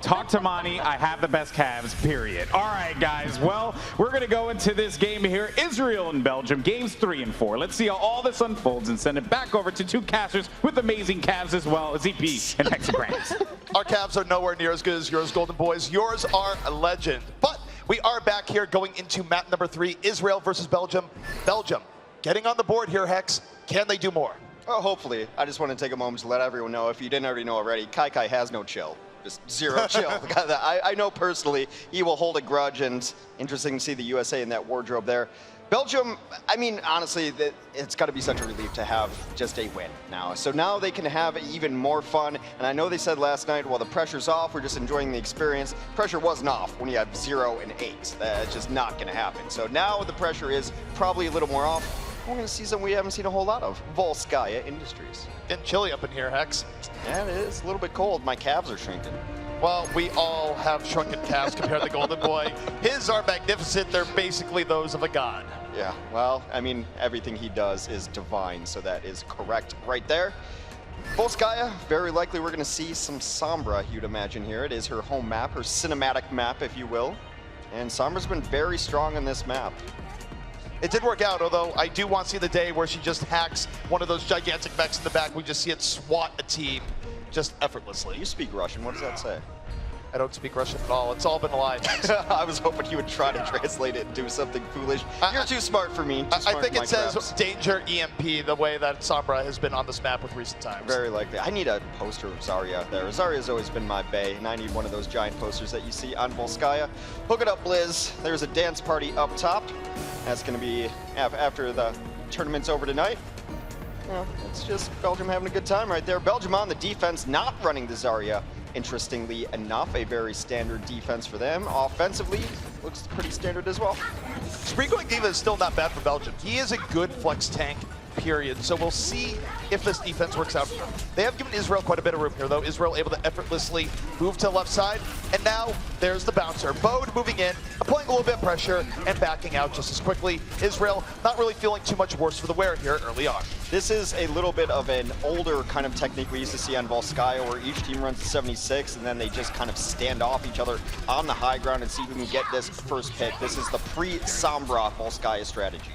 Talk to Monty. I have the best calves, period. All right, guys. Well, we're going to go into this game here. Israel and Belgium, games 3 and 4. Let's see how all this unfolds and send it back over to two casters with amazing calves as well as EP and Hexagrams. Our Cavs are nowhere near as good as yours, Golden Boys. Yours are a legend. But we are back here going into map number 3, Israel versus Belgium. Belgium getting on the board here, Hex. Can they do more? Well, hopefully. I just want to take a moment to let everyone know, if you didn't already know already, Kai Kai has no chill. Just zero chill. I know personally he will hold a grudge, and interesting to see the USA in that wardrobe there. Belgium, I mean, honestly, it's got to be such a relief to have just a win now. So now they can have even more fun. And I know they said last night, well, the pressure's off. We're just enjoying the experience. Pressure wasn't off when you have 0 and 8. That's just not going to happen. So now the pressure is probably a little more off. We're going to see something we haven't seen a whole lot of. Volskaya Industries. Getting chilly up in here, Hex. Yeah, it is a little bit cold. My calves are shrinking. Well, we all have shrunken calves compared to the Golden Boy. His are magnificent. They're basically those of a god. Yeah, well, I mean, everything he does is divine, so that is correct right there. Volskaya, very likely we're going to see some Sombra, you'd imagine here. It is her home map, her cinematic map, if you will. And Sombra's been very strong in this map. It did work out, although I do want to see the day where she just hacks one of those gigantic mechs in the back. We just see it swat a team just effortlessly. You speak Russian, what does that say? I don't speak Russian at all. It's all been a lie. I was hoping you would try to translate it and do something foolish. You're too smart for me. I think it says danger EMP, the way that Sombra has been on this map with recent times. Very likely. I need a poster of Zarya there. Zarya's always been my bae, and I need one of those giant posters that you see on Volskaya. Hook it up, Blizz. There's a dance party up top. That's going to be after the tournament's over tonight. Well, it's just Belgium having a good time right there. Belgium on the defense, not running the Zarya. Interestingly enough, a very standard defense for them. Offensively, looks pretty standard as well. Spree-going Diva is still not bad for Belgium. He is a good flex tank, period. So we'll see if this defense works out for them. They have given Israel quite a bit of room here, though. Israel able to effortlessly move to the left side. And now there's the bouncer. Bode moving in, applying a little bit of pressure, and backing out just as quickly. Israel not really feeling too much worse for the wear here early on. This is a little bit of an older kind of technique we used to see on Volskaya, where each team runs to 76 and then they just kind of stand off each other on the high ground and see who can get this first pick. This is the pre-Sombra Volskaya strategy.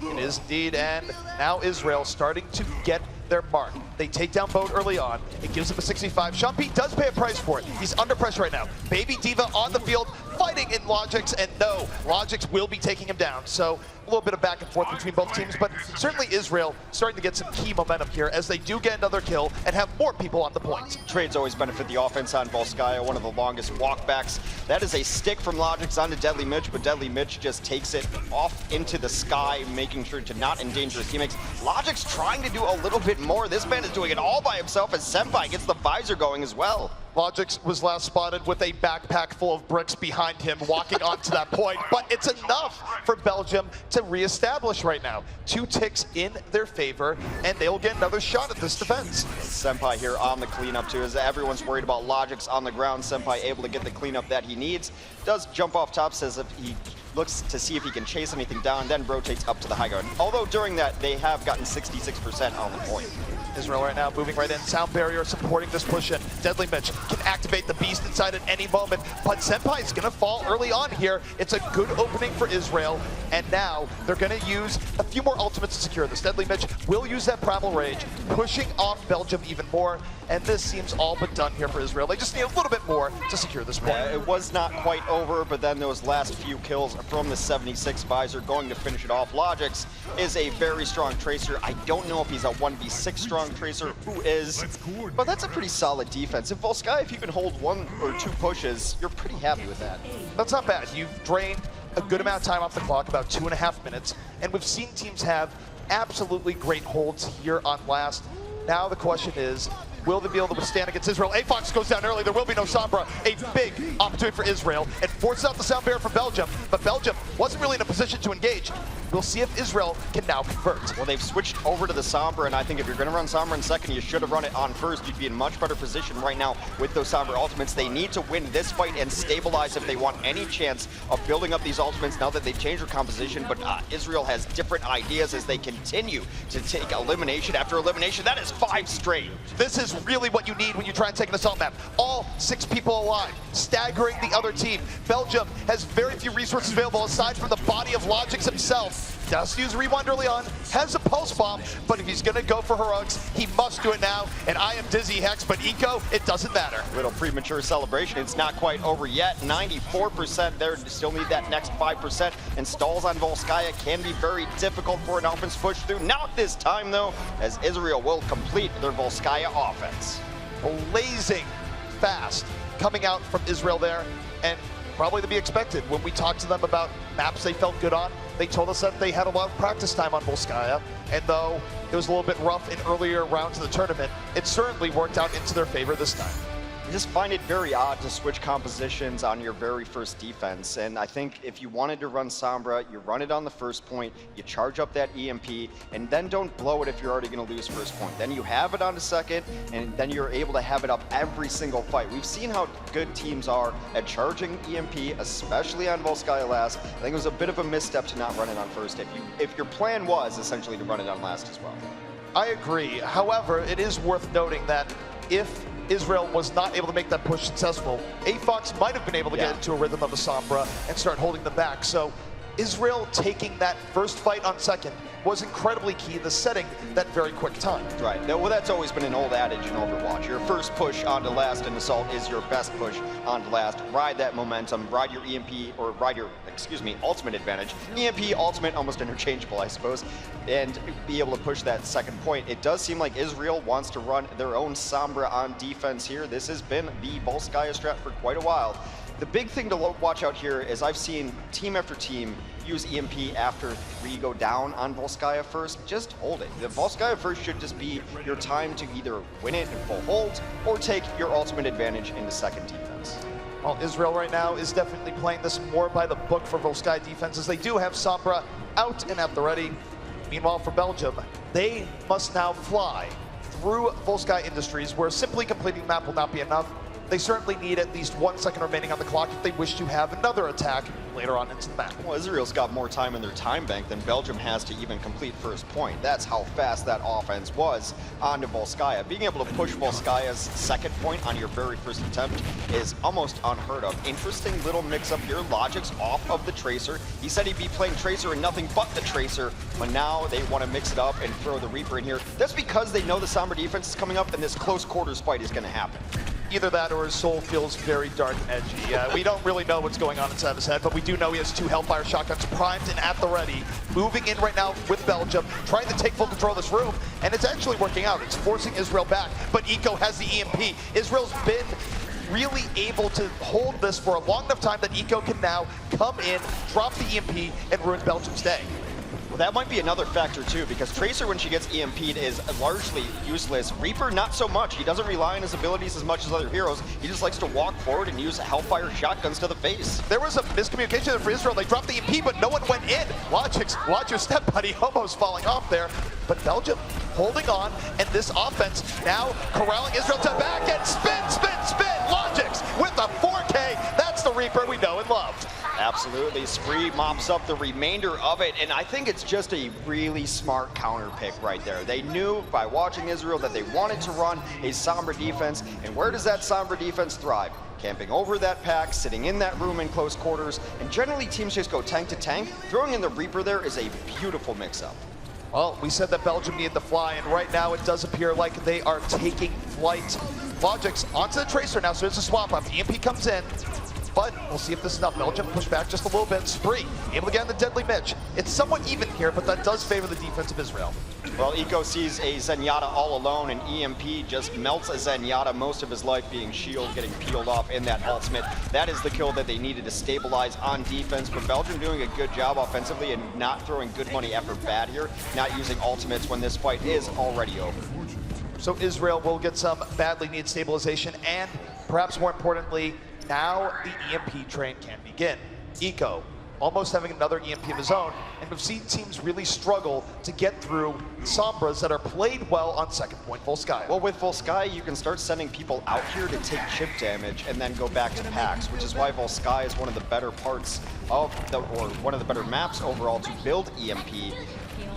It is indeed, and now Israel starting to get their mark. They take down Boat early on. It gives him a 65. Sean P does pay a price for it. He's under pressure right now. Baby Diva on the field, fighting in Logix, and no, Logix will be taking him down. So a little bit of back and forth between both teams, but certainly Israel starting to get some key momentum here as they do get another kill and have more people on the point. Trades always benefit the offense on Volskaya, one of the longest walkbacks. That is a stick from Logix onto Deadly Mitch, but Deadly Mitch just takes it off into the sky, making sure to not endanger his teammates. Logix trying to do a little bit more. This man is doing it all by himself as Senpai gets the visor going as well. Logix was last spotted with a backpack full of bricks behind him walking onto that point, but it's enough for Belgium to reestablish right now. 2 ticks in their favor, and they'll get another shot at this defense. Senpai here on the cleanup too, as everyone's worried about Logix on the ground. Senpai able to get the cleanup that he needs. Does jump off top, says if he looks to see if he can chase anything down, then rotates up to the high ground. Although during that, they have gotten 66% on the point. Israel right now moving right in. Sound barrier supporting this push in. Deadly Mitch can activate the beast inside at any moment, but Senpai is going to fall early on here. It's a good opening for Israel, and now they're going to use a few more ultimates to secure this. Deadly Mitch will use that Primal Rage, pushing off Belgium even more, and this seems all but done here for Israel. They just need a little bit more to secure this point. It was not quite over, but then those last few kills from the 76 visor going to finish it off. Logix is a very strong tracer. I don't know if he's a 1v6 strong tracer, who is, but that's a pretty solid defense. If Volskaya, if you can hold 1 or 2 pushes, you're pretty happy with that. That's not bad. You've drained a good amount of time off the clock, about 2.5 minutes, and we've seen teams have absolutely great holds here on last. Now the question is, will they be able to withstand against Israel? AFOX goes down early. There will be no Sombra. A big opportunity for Israel and forces out the sound barrier from Belgium, but Belgium wasn't really in a position to engage. We'll see if Israel can now convert. Well, they've switched over to the Sombra, and I think if you're going to run Sombra in second, you should have run it on first. You'd be in much better position right now with those Sombra ultimates. They need to win this fight and stabilize if they want any chance of building up these ultimates now that they've changed their composition, but Israel has different ideas as they continue to take elimination after elimination. That is 5 straight. This is really what you need when you try and take an assault map. All 6 people alive, staggering the other team. Belgium has very few resources available aside from the body of Logix himself. Does use Rewind early on, has a pulse bomb, but if he's gonna go for heroics, he must do it now. And I am Dizzy Hex, but Eco, it doesn't matter. Little premature celebration. It's not quite over yet. 94% there. Still need that next 5%. And stalls on Volskaya can be very difficult for an offense push through. Not this time though, as Israel will complete their Volskaya offense. Blazing fast coming out from Israel there, and probably to be expected. When we talked to them about maps they felt good on, they told us that they had a lot of practice time on Volskaya, and though it was a little bit rough in earlier rounds of the tournament, it certainly worked out into their favor this time. I just find it very odd to switch compositions on your very first defense, and I think if you wanted to run Sombra, you run it on the first point, you charge up that EMP, and then don't blow it if you're already going to lose first point. Then you have it on the second, and then you're able to have it up every single fight. We've seen how good teams are at charging EMP, especially on Volskaya last. I think it was a bit of a misstep to not run it on first if your plan was essentially to run it on last as well. I agree. However, it is worth noting that if Israel was not able to make that push successful, AFOX might have been able to get into a rhythm of a Sombra and start holding them back. So Israel taking that first fight on second was incredibly key to setting that very quick time. Right. Well, that's always been an old adage in Overwatch. Your first push onto last in Assault is your best push onto last. Ride that momentum, ride your EMP, or ride your, ultimate advantage. EMP, ultimate, almost interchangeable, I suppose, and be able to push that second point. It does seem like Israel wants to run their own Sombra on defense here. This has been the Volskaya strat for quite a while. The big thing to watch out here is I've seen team after team use EMP after 3 go down on Volskaya first. Just hold it. The Volskaya first should just be your time to either win it in full hold or take your ultimate advantage into second defense. Well, Israel right now is definitely playing this more by the book for Volskaya defenses. They do have Sombra out and at the ready. Meanwhile, for Belgium, they must now fly through Volskaya Industries, where simply completing the map will not be enough. they certainly need at least 1 second remaining on the clock if they wish to have another attack later on into the map. Well, Israel's got more time in their time bank than Belgium has to even complete first point. That's how fast that offense was onto Volskaya. Being able to push Volskaya's second point on your very first attempt is almost unheard of. Interesting little mix-up here. Logic's off of the Tracer. He said he'd be playing Tracer and nothing but the Tracer, but now they want to mix it up and throw the Reaper in here. That's because they know the Sombra defense is coming up and this close quarters fight is going to happen. Either that or his soul feels very dark and edgy. We don't really know what's going on inside of his head, but we do know he has 2 Hellfire shotguns primed and at the ready. Moving in right now with Belgium, trying to take full control of this room, and it's actually working out. It's forcing Israel back, but Eco has the EMP. Israel's been really able to hold this for a long enough time that Eco can now come in, drop the EMP, and ruin Belgium's day. Well, that might be another factor too, because Tracer, when she gets EMP'd, is largely useless. Reaper, not so much. He doesn't rely on his abilities as much as other heroes. He just likes to walk forward and use Hellfire shotguns to the face. There was a miscommunication there for Israel. They dropped the EMP, but no one went in. Watch your step buddy almost falling off there. But Belgium holding on, and this offense now corralling Israel to back and spin, spin, spin. Logix with a 4K. That's the Reaper we know and love. Absolutely. Spree mops up the remainder of it, and I think it's just a really smart counter pick right there. They knew by watching Israel that they wanted to run a Sombra defense, and where does that Sombra defense thrive? Camping over that pack, sitting in that room in close quarters, and generally teams just go tank to tank. Throwing in the Reaper there is a beautiful mix-up. Well, we said that Belgium needed the fly, and right now it does appear like they are taking flight. Logix onto the Tracer now, so there's a swap up. EMP comes in, but we'll see if this is enough. Belgium push back just a little bit. Spree able to get in the Deadly Mitch. It's somewhat even here, but that does favor the defense of Israel. Well, Eco sees a Zenyatta all alone, and EMP just melts a Zenyatta, most of his life being shield, getting peeled off in that ultimate. That is the kill that they needed to stabilize on defense, but Belgium doing a good job offensively and not throwing good money after bad here, not using ultimates when this fight is already over. So Israel will get some badly needed stabilization, and perhaps more importantly, now the EMP train can begin. Eco almost having another EMP of his own, and we've seen teams really struggle to get through Sombras that are played well on second point Volskaya. Well, with Volskaya, you can start sending people out here to take chip damage and then go back to packs, which is why Volskaya is one of the better parts of or one of the better maps overall to build EMP.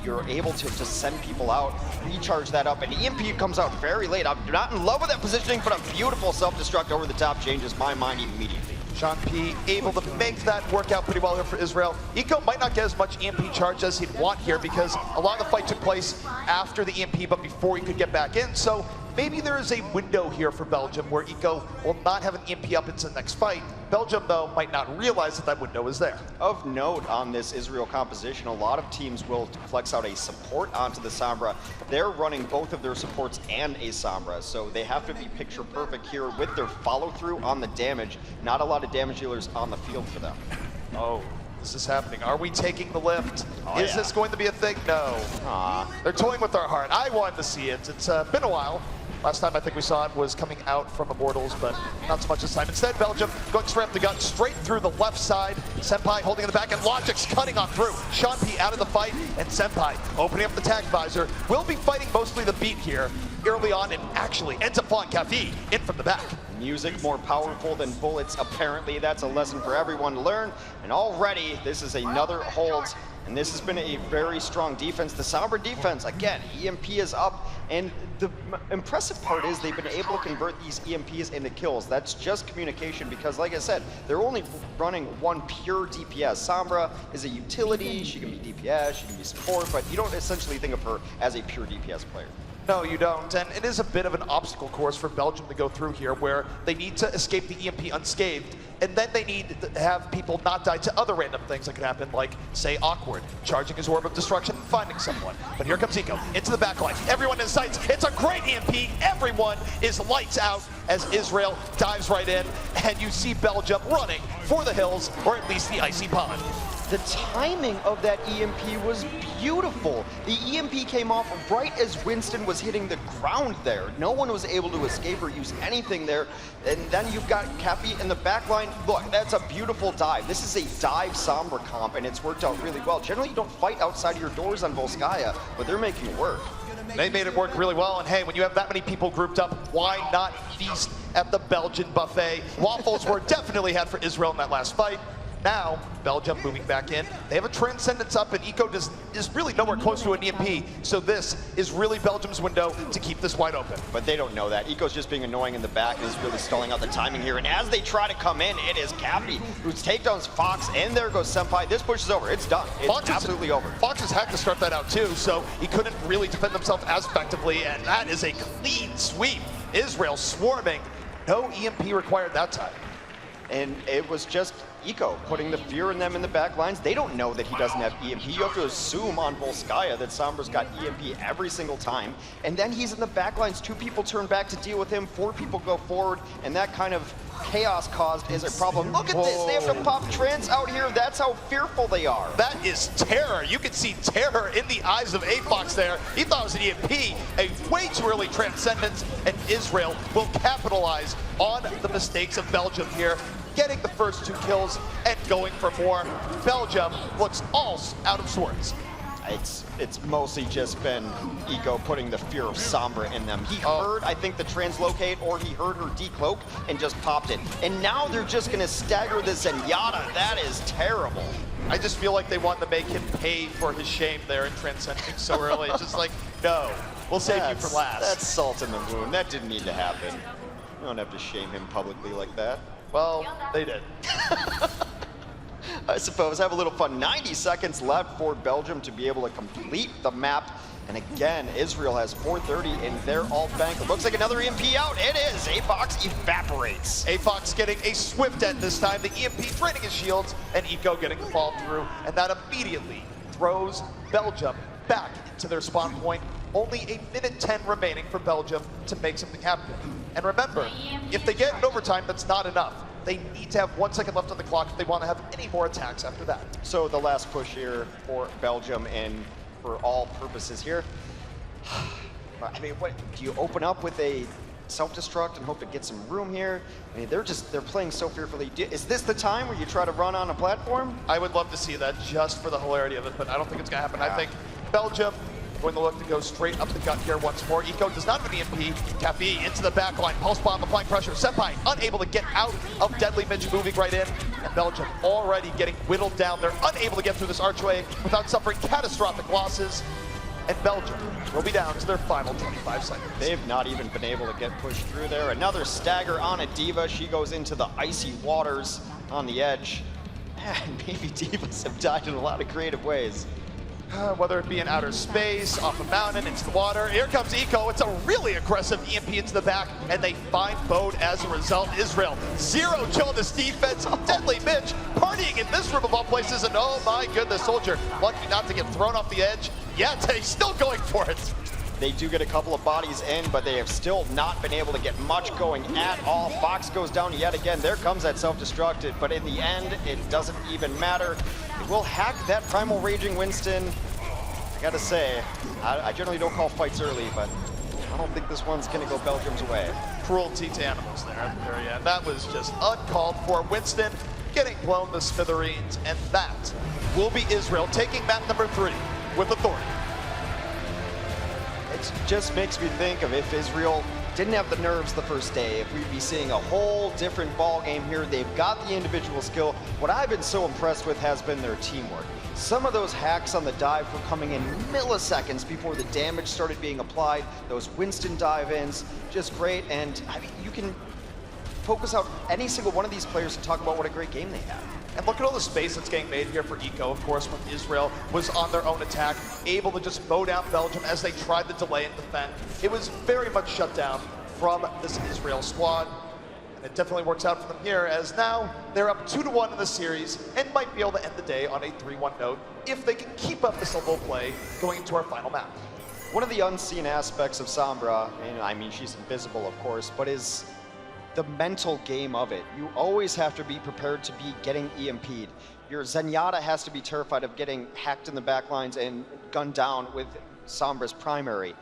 You're able to just send people out, recharge that up, and EMP comes out very late. I'm not in love with that positioning, but a beautiful self-destruct over the top changes my mind immediately. Sean P able to make that work out pretty well here for Israel. Eco might not get as much EMP charge as he'd want here because a lot of the fight took place after the EMP, but before he could get back in. So maybe there is a window here for Belgium where Eco will not have an EMP up into the next fight. Belgium, though, might not realize that that window is there. Of note on this Israel composition, a lot of teams will flex out a support onto the Sombra. They're running both of their supports and a Sombra, so they have to be picture perfect here with their follow-through on the damage. Not a lot of damage dealers on the field for them. Oh, this is happening. Are we taking the lift? Is this going to be a thing? No. They're toying with our heart. I wanted to see it. It's been a while. Last time I think we saw it was coming out from Immortals, but not so much this time. Instead, Belgium going straight up the gut, straight through the left side. Senpai holding in the back, and Logix cutting on through. Sean P out of the fight, and Senpai opening up the tag visor. Will be fighting mostly the beat here early on, and actually ends up falling Cafe in from the back. Music more powerful than bullets, apparently. That's a lesson for everyone to learn. And already, this is another hold. And this has been a very strong defense. The Sombra defense, again, EMP is up. And the impressive part is they've been able to convert these EMPs into kills. That's just communication because, like I said, they're only running one pure DPS. Sombra is a utility. She can be DPS, she can be support, but you don't essentially think of her as a pure DPS player. No, you don't, and it is a bit of an obstacle course for Belgium to go through here where they need to escape the EMP unscathed, and then they need to have people not die to other random things that could happen, like, say, Awkward, charging his Orb of Destruction and finding someone. But here comes Eco, into the backline, everyone in sights, it's a great EMP, everyone is lights out as Israel dives right in, and you see Belgium running for the hills, or at least the icy pond. The timing of that EMP was beautiful. The EMP came off right as Winston was hitting the ground there. No one was able to escape or use anything there. And then you've got Cappy in the back line. Look, that's a beautiful dive. This is a dive Sombra comp, and it's worked out really well. Generally, you don't fight outside of your doors on Volskaya, but they're making it work. They made it work really well, and hey, when you have that many people grouped up, why not feast at the Belgian buffet? Waffles were definitely had for Israel in that last fight. Now, Belgium moving back in. They have a Transcendence up, and Eco is really nowhere close to an EMP, so this is really Belgium's window to keep this wide open. But they don't know that. Eco's just being annoying in the back and is really stalling out the timing here. And as they try to come in, it is Cappy who takedowns Fox, and there goes Senpai. This push is over. It's done. It's absolutely over. Fox has had to start that out too, so he couldn't really defend himself as effectively, and that is a clean sweep. Israel swarming. No EMP required that time. And it was just Eco putting the fear in them in the back lines. They don't know that he doesn't have EMP. You have to assume on Volskaya that Sombra's got EMP every single time. And then he's in the back lines. 2 people turn back to deal with him. 4 people go forward. And that kind of chaos caused is a problem. Look at this. They have to pop Trance out here. That's how fearful they are. That is terror. You can see terror in the eyes of Afox there. He thought it was an EMP, a way too early Transcendence, and Israel will capitalize on the mistakes of Belgium here, getting the first 2 kills and going for more. Belgium looks all out of sorts. It's mostly just been Eco putting the fear of Sombra in them. He heard, I think, the translocate, or he heard her decloak and just popped it. And now they're just going to stagger the Zenyatta. That is terrible. I just feel like they want to make him pay for his shame there in Transcending so early. It's just like, no, we'll save you for last. That's salt in the wound. That didn't need to happen. You don't have to shame him publicly like that. Well, they did. I suppose. Have a little fun. 90 seconds left for Belgium to be able to complete the map. And again, Israel has 430 in their alt bank. It looks like another EMP out. It is. Afox evaporates. Afox getting a swift end this time. The EMP draining his shields, and Eco getting the fall through. And that immediately throws Belgium back into their spawn point. Only a minute 10 remaining for Belgium to make something happen. And remember, if they get in overtime, that's not enough. They need to have 1 second left on the clock if they want to have any more attacks after that. So the last push here for Belgium, and for all purposes here, I mean, what do you open up with a self-destruct and hope to get some room here? I mean, they're playing so fearfully. Is this the time where you try to run on a platform? I would love to see that just for the hilarity of it, but I don't think it's going to happen. I think Belgium going to look to go straight up the gut here once more. Eco does not have an EMP. Cappy into the back line. Pulse bomb applying pressure. Senpai unable to get out of Deadly Mitch, moving right in. And Belgium already getting whittled down. They're unable to get through this archway without suffering catastrophic losses. And Belgium will be down to their final 25 seconds. They've not even been able to get pushed through there. Another stagger on a Diva. She goes into the icy waters on the edge. And maybe Divas have died in a lot of creative ways. Whether it be in outer space, off a mountain, into the water. Here comes Eco. It's a really aggressive EMP into the back, and they find Bode as a result. Israel, 0 kill in this defense. Deadly Mitch partying in this room of all places, and oh my goodness, Soldier lucky not to get thrown off the edge. Yet he's still going for it. They do get a couple of bodies in, but they have still not been able to get much going at all. Fox goes down yet again. There comes that self-destructed, but in the end, it doesn't even matter. It will hack that Primal Raging Winston. I gotta say, I generally don't call fights early, but I don't think this one's gonna go Belgium's way. Cruelty to animals there at the very end. That was just uncalled for. Winston getting blown to smithereens, and that will be Israel taking map number 3 with authority. It just makes me think of if Israel didn't have the nerves the first day, if we'd be seeing a whole different ball game here. They've got the individual skill. What I've been so impressed with has been their teamwork. Some of those hacks on the dive were coming in milliseconds before the damage started being applied. Those Winston dive-ins, just great. And I mean, you can focus out any single one of these players and talk about what a great game they have. And look at all the space that's getting made here for Eco, of course, when Israel was on their own attack, able to just mow down Belgium as they tried to delay and defend. It was very much shut down from this Israel squad. And it definitely works out for them here, as now they're up 2-1 in the series and might be able to end the day on a 3-1 note if they can keep up this level of play going into our final map. One of the unseen aspects of Sombra, and I mean, she's invisible, of course, but is the mental game of it. You always have to be prepared to be getting EMP'd. Your Zenyatta has to be terrified of getting hacked in the backlines and gunned down with Sombra's primary.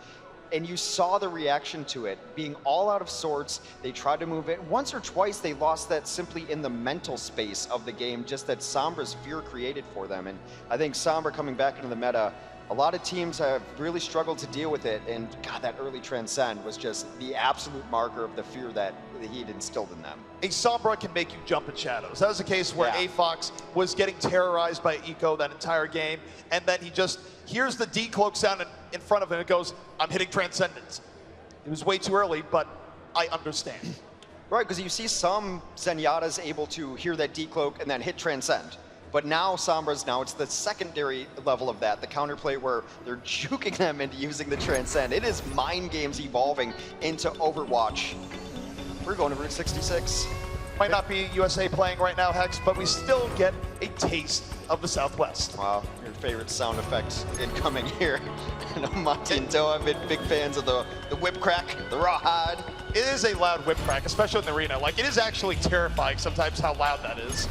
And you saw the reaction to it, being all out of sorts. They tried to move it. Once or twice, they lost that simply in the mental space of the game, just that Sombra's fear created for them. And I think Sombra coming back into the meta a lot of teams have really struggled to deal with it, and God, that early transcend was just the absolute marker of the fear that he had instilled in them. A Sombra can make you jump in shadows. That was the case where AFox was getting terrorized by Eco that entire game, and then he just hears the decloak sound in front of him and goes, I'm hitting Transcendence. It was way too early, but I understand. Right, because you see some Zenyatta's able to hear that decloak and then hit Transcend. But now Sombra's, it's the secondary level of that, the counterplay where they're juking them into using the Transcend. It is mind games evolving into Overwatch. We're going to Route 66. Might not be USA playing right now, Hex, but we still get a taste of the Southwest. Wow, your favorite sound effect incoming here. Monty and Toa have been big fans of the whip crack, the rawhide. It is a loud whip crack, especially in the arena. Like, it is actually terrifying sometimes how loud that is.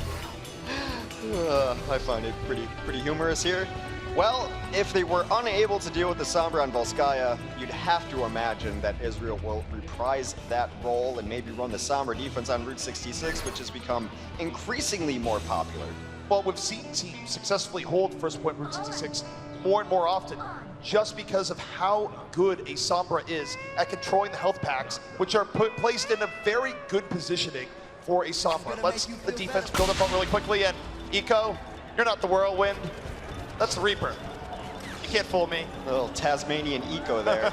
I find it pretty humorous here. Well, if they were unable to deal with the Sombra on Volskaya, you'd have to imagine that Israel will reprise that role and maybe run the Sombra defense on Route 66, which has become increasingly more popular. Well, we've seen teams successfully hold first point Route 66 more and more often, just because of how good a Sombra is at controlling the health packs, which are placed in a very good positioning for a Sombra. Let's the defense build up on really quickly, and Eco, you're not the whirlwind. That's the Reaper. You can't fool me. A little Tasmanian Eco there.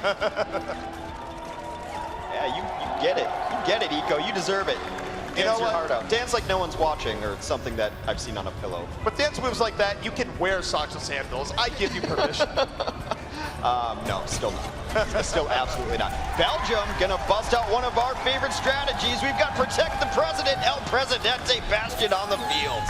Yeah, you get it. You get it, Eco. You deserve it. You know Dance your what? heart out. Dance like no one's watching, or something that I've seen on a pillow. With dance moves like that, you can wear socks and sandals. I give you permission. No, still not. Still absolutely not. Belgium gonna bust out one of our favorite strategies. We've got Protect the President, El Presidente Bastion on the field.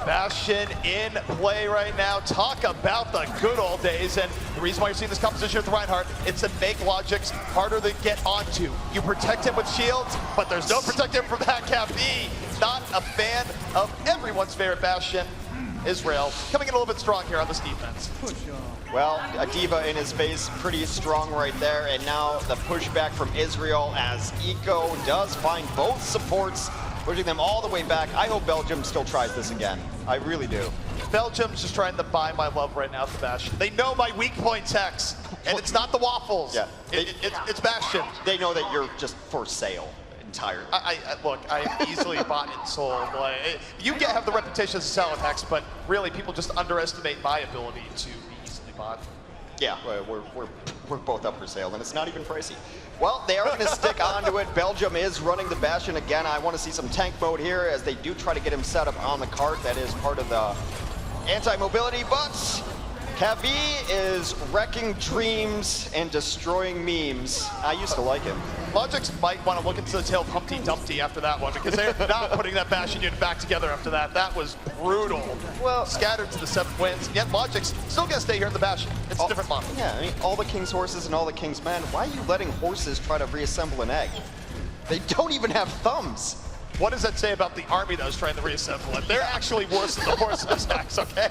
Bastion in play right now. Talk about the good old days, and the reason why you're seeing this composition with Reinhardt, it's to make Logix harder to get onto. You protect him with shields, but there's no protecting him from that Cappy. Not a fan of everyone's favorite Bastion, Israel, coming in a little bit strong here on this defense. Well, a diva in his face, pretty strong right there, and now the pushback from Israel as Eco does find both supports, pushing them all the way back. I hope Belgium still tries this again. I really do. Belgium's just trying to buy my love right now for Bastion. They know my weak point, Hex, and it's not the waffles. Yeah, it's Bastion. They know that you're just for sale entirely. Look, I am easily bought and sold. Like, you have the reputation as a selling, Hex, but really people just underestimate my ability to be easily bought. Yeah, we're both up for sale, and it's not even pricey. Well, they are going to stick onto it. Belgium is running the Bastion again. I want to see some tank mode here as they do try to get him set up on the cart. That is part of the anti-mobility, but Kavi is wrecking dreams and destroying memes. I used to like him. Logix might want to look into the tail of Humpty Dumpty after that one, because they're not putting that Bastion unit back together after that. That was brutal. Well, scattered to the 7 wins. Yet Logix still going to stay here in the Bastion. It's a different model. Yeah, I mean, all the King's horses and all the King's men. Why are you letting horses try to reassemble an egg? They don't even have thumbs. What does that say about the army that was trying to reassemble it? They're actually worse than the horses, Max, okay?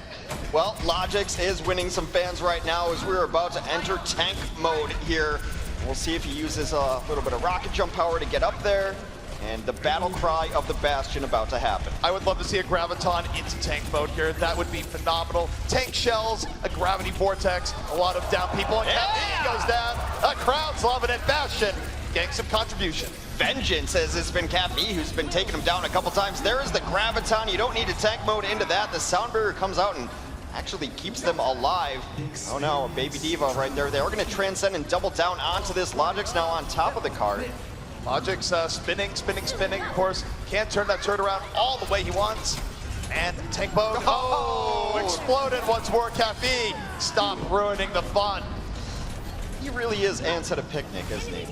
Well, Logix is winning some fans right now as we're about to enter tank mode here. We'll see if he uses a little bit of rocket jump power to get up there. And the battle cry of the Bastion about to happen. I would love to see a Graviton into tank mode here. That would be phenomenal. Tank shells, a gravity vortex, a lot of down people. And he goes down. The crowd's loving it. Bastion getting some contribution. Vengeance says it's been Cappy who's been taking him down a couple times. There is the Graviton. You don't need to tank mode into that. The sound barrier comes out and actually keeps them alive. Oh no, a baby diva right there. They are going to transcend and double down onto this. Logix now on top of the card. Logix spinning. Of course, can't turn that turret around all the way he wants. And tank mode. Oh, exploded once more. Cappy, stop ruining the fun. He really is Ants at a picnic, isn't he?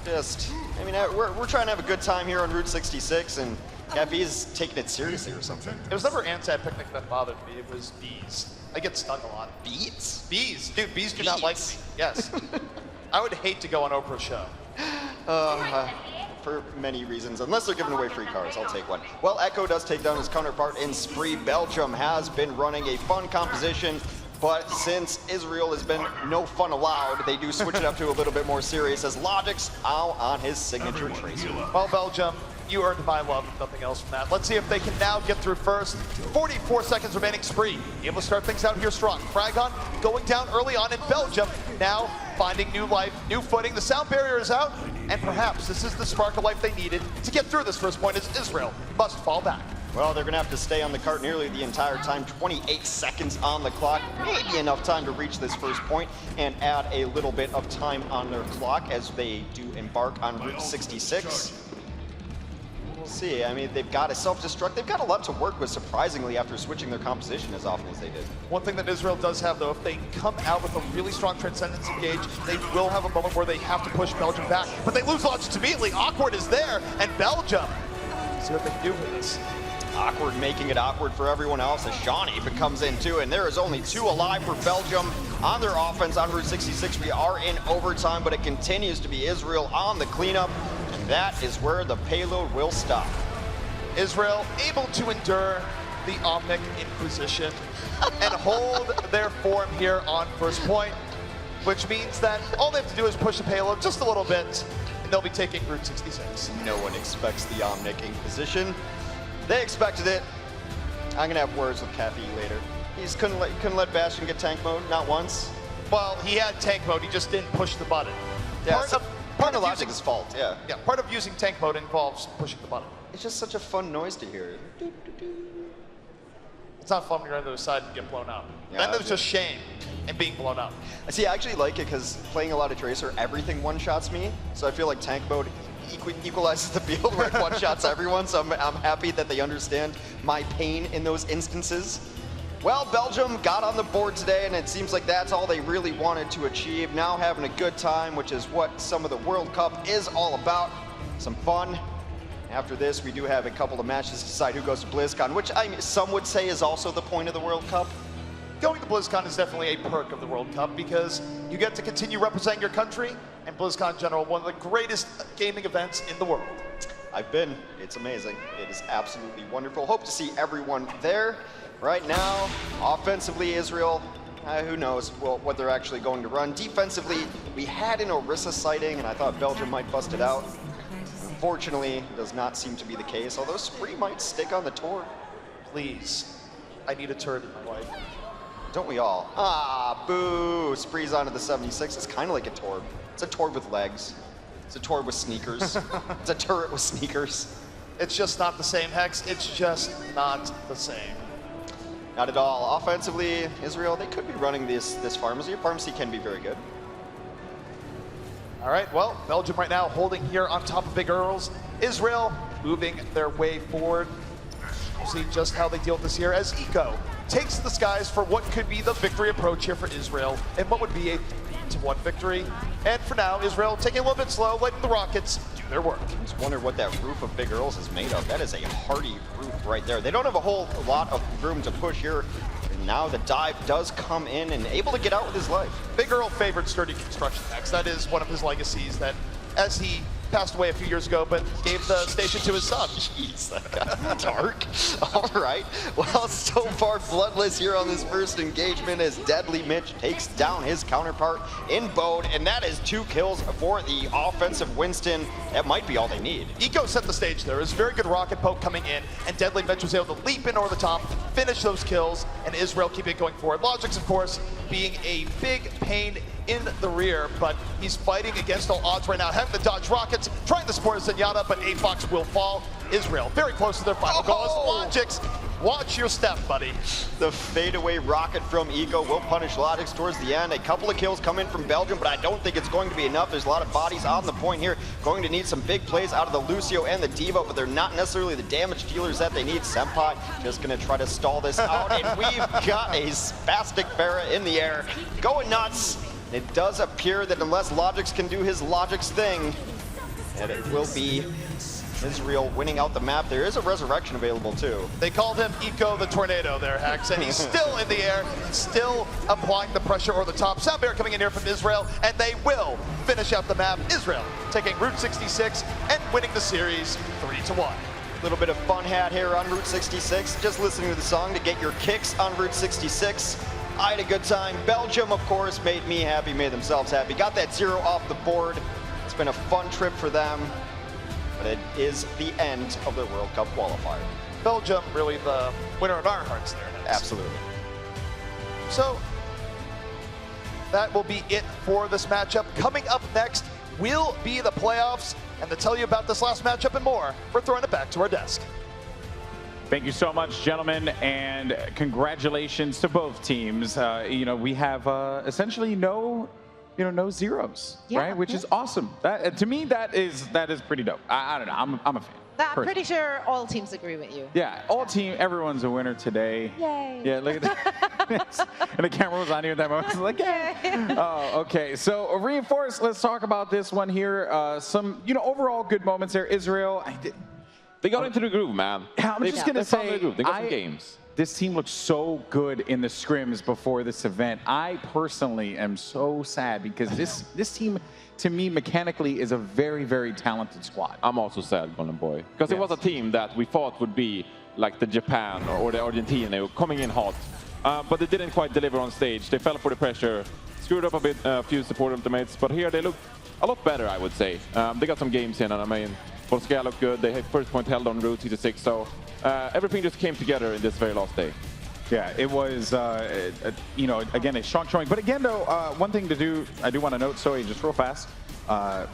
Just, I mean, we're trying to have a good time here on Route 66, and Cappy is taking it seriously or something. It was never Ants at a picnic that bothered me. It was bees. I get stung a lot. Bees? Bees. Dude, bees do not like me. Yes. I would hate to go on Oprah's show. For many reasons. Unless they're giving away free cars, I'll take one. Well, Echo does take down his counterpart in Spree. Belgium has been running a fun composition, but since Israel has been no fun allowed, they do switch it up to a little bit more serious as Logix out on his signature tracer. Well, Belgium, you earned my love, if nothing else from that. Let's see if they can now get through first. 44 seconds remaining. Spree able to start things out here strong. Fragon going down early on in Belgium, now finding new life, new footing. The sound barrier is out, and perhaps this is the spark of life they needed to get through this first point as Israel must fall back. Well, they're going to have to stay on the cart nearly the entire time. 28 seconds on the clock. Maybe enough time to reach this first point and add a little bit of time on their clock as they do embark on Route 66. We'll see. I mean, they've got a self-destruct. They've got a lot to work with, surprisingly, after switching their composition as often as they did. One thing that Israel does have, though, if they come out with a really strong Transcendence engage, they will have a moment where they have to push Belgium back. But they lose logic immediately. Awkward is there, and Belgium. See what they can do with this. Awkward making it awkward for everyone else as Shawnee comes in too, and there is only 2 alive for Belgium on their offense on Route 66. We are in overtime, but it continues to be Israel on the cleanup, and that is where the payload will stop. Israel able to endure the Omnic Inquisition and hold their form here on first point, which means that all they have to do is push the payload just a little bit, and they'll be taking Route 66. No one expects the Omnic Inquisition. They expected it. I'm gonna have words with Kathy later. He couldn't let Bastion get tank mode, not once. Well, he had tank mode, he just didn't push the button. Yeah, part of Logic's fault, yeah. Yeah, part of using tank mode involves pushing the button. It's just such a fun noise to hear. It's not fun when you're on the other side and get blown up. Yeah, then there's just shame in being blown up. See, I actually like it because playing a lot of Tracer, everything one-shots me, so I feel like tank mode equalizes the field where it one-shots everyone, so I'm happy that they understand my pain in those instances. Well, Belgium got on the board today, and it seems like that's all they really wanted to achieve. Now having a good time, which is what some of the World Cup is all about. Some fun. After this, we do have a couple of matches to decide who goes to BlizzCon, which some would say is also the point of the World Cup. Going to BlizzCon is definitely a perk of the World Cup because you get to continue representing your country, and BlizzCon in general, one of the greatest gaming events in the world. I've been. It's amazing. It is absolutely wonderful. Hope to see everyone there. Right now, offensively, Israel, who knows what they're actually going to run. Defensively, we had an Orisa sighting, and I thought Belgium might bust it out. Unfortunately, it does not seem to be the case, although Spree might stick on the Torb. Please, I need a turret in my life. Don't we all? Ah, boo! Spree's onto the 76. It's kind of like a Torb. It's a Torb with legs. It's a Torb with sneakers. It's a turret with sneakers. It's just not the same, Hex. It's just not the same. Not at all. Offensively, Israel, they could be running this pharmacy. Pharmacy can be very good. All right, well, Belgium right now holding here on top of Big Earls. Israel moving their way forward. We'll see just how they deal with this here as Eco takes the skies for what could be the victory approach here for Israel and what would be a 3-1 victory. And for now, Israel taking a little bit slow, letting the Rockets do their work. I just wonder what that roof of Big Earls is made of. That is a hardy roof right there. They don't have a whole lot of room to push here. And now the dive does come in and able to get out with his life. Big Earl favored sturdy construction Hex. That is one of his legacies that as he passed away a few years ago, but gave the station to his son. Jeez, that got dark. All right. Well, so far bloodless here on this first engagement as Deadly Mitch takes down his counterpart in Bode, and that is 2 kills for the offensive Winston. That might be all they need. Eco set the stage there. It was a very good rocket poke coming in, and Deadly Mitch was able to leap in over the top, finish those kills, and Israel keep it going forward. Logic's, of course, being a big pain in the rear, but he's fighting against all odds right now, having to dodge rockets, trying to support Zenyatta, but Afox will fall. Israel very close to their final goal. Logic's, watch your step, buddy. The fadeaway rocket from Eco will punish Logic's towards the end. A couple of kills come in from Belgium, but I don't think it's going to be enough. There's a lot of bodies on the point here. Going to need some big plays out of the Lucio and the Diva, but they're not necessarily the damage dealers that they need. Senpai just going to try to stall this out, and we've got a spastic Pharah in the air going nuts. It does appear that unless Logix can do his Logix thing, that it will be Israel winning out the map. There is a resurrection available too. They called him Eco the Tornado there, Hex, and he's still in the air, still applying the pressure over the top. Sound Bear coming in here from Israel, and they will finish out the map. Israel taking Route 66 and winning the series 3-1. A little bit of fun hat here on Route 66. Just listening to the song to get your kicks on Route 66. I had a good time. Belgium, of course, made me happy, made themselves happy. Got that 0 off the board. It's been a fun trip for them. But method is the end of their World Cup qualifier. Belgium, really the winner in our hearts there. Absolutely. So that will be it for this matchup. Coming up next will be the playoffs. And to tell you about this last matchup and more, we're throwing it back to our desk. Thank you so much, gentlemen, and congratulations to both teams. We have essentially no zeros, right? Which is awesome. That, to me, that is pretty dope. I don't know. I'm a fan. I'm pretty sure all teams agree with you. Yeah, everyone's a winner today. Yay. Yeah, look at that. And the camera was on you at that moment. I was like, yay. Oh, okay. So reinforce. Let's talk about this one here. Some, overall good moments there. Israel. They got into the groove, man. I'm just gonna say, they got some games. This team looks so good in the scrims before this event. I personally am so sad because this team, to me, mechanically, is a very, very talented squad. I'm also sad, Golden Boy, because it was a team that we thought would be like the Japan or the Argentina. They were coming in hot, but they didn't quite deliver on stage. They fell for the pressure, screwed up a bit, a few support ultimates, but here they look a lot better, I would say. They got some games in, and I mean, Polska looked good. They had first point held on Route 66, so everything just came together in this very last day. Yeah, it was, again, a strong showing. But again, though, one thing I do want to note, Zoe, just real fast,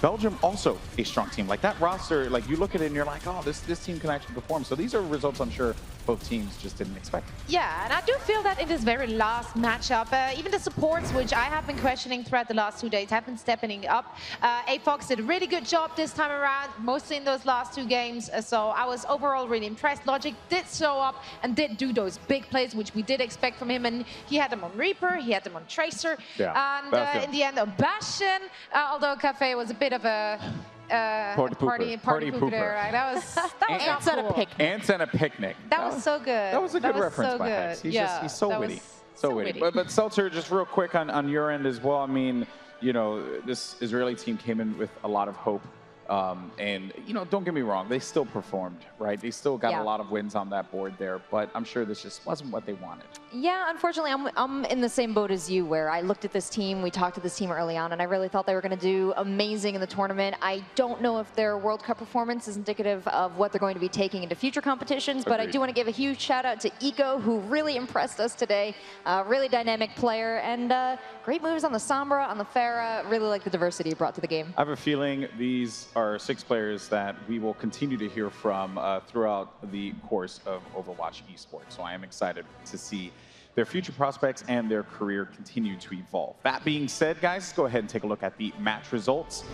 Belgium also a strong team. Like that roster, like you look at it and you're like, oh, this team can actually perform. So these are results I'm sure both teams just didn't expect. Yeah, and I do feel that in this very last matchup, even the supports, which I have been questioning throughout the last 2 days, have been stepping up. A-Fox did a really good job this time around, mostly in those last 2 games. So I was overall really impressed. Logic did show up and did do those big plays, which we did expect from him. And he had them on Reaper, he had them on Tracer. Yeah, and in the end, on Bastion, although Cafe was a bit of a party pooper there, right? That was Ants at a picnic. Ants at a picnic. That was so good. That was a good reference so by good. Hex. He's so witty. So witty. But Seltzer, just real quick on your end as well. I mean, this Israeli team came in with a lot of hope. And, don't get me wrong, they still performed, right? They still got a lot of wins on that board there, but I'm sure this just wasn't what they wanted. Yeah, unfortunately, I'm in the same boat as you, where I looked at this team, we talked to this team early on, and I really thought they were going to do amazing in the tournament. I don't know if their World Cup performance is indicative of what they're going to be taking into future competitions, but I do want to give a huge shout out to Eco, who really impressed us today. Really dynamic player, and great moves on the Sombra, on the Pharah. Really like the diversity he brought to the game. I have a feeling these are 6 players that we will continue to hear from throughout the course of Overwatch esports. So I am excited to see their future prospects and their career continue to evolve. That being said, guys, let's go ahead and take a look at the match results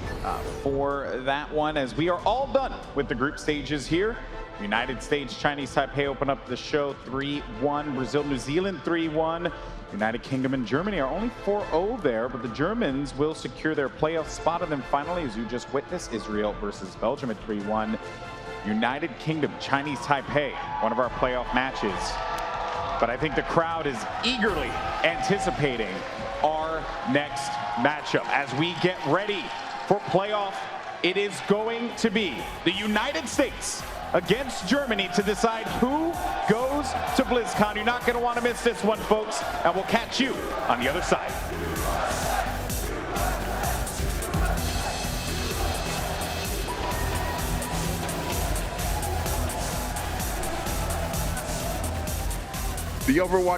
for that one, as we are all done with the group stages here. United States, Chinese Taipei open up the show 3-1. Brazil, New Zealand 3-1. United Kingdom and Germany are only 4-0 there, but the Germans will secure their playoff spot. And then finally, as you just witnessed, Israel versus Belgium at 3-1. United Kingdom, Chinese Taipei, one of our playoff matches. But I think the crowd is eagerly anticipating our next matchup. As we get ready for playoff, it is going to be the United States against Germany to decide who goes to BlizzCon. You're not going to want to miss this one, folks, and we'll catch you on the other side. The Overwatch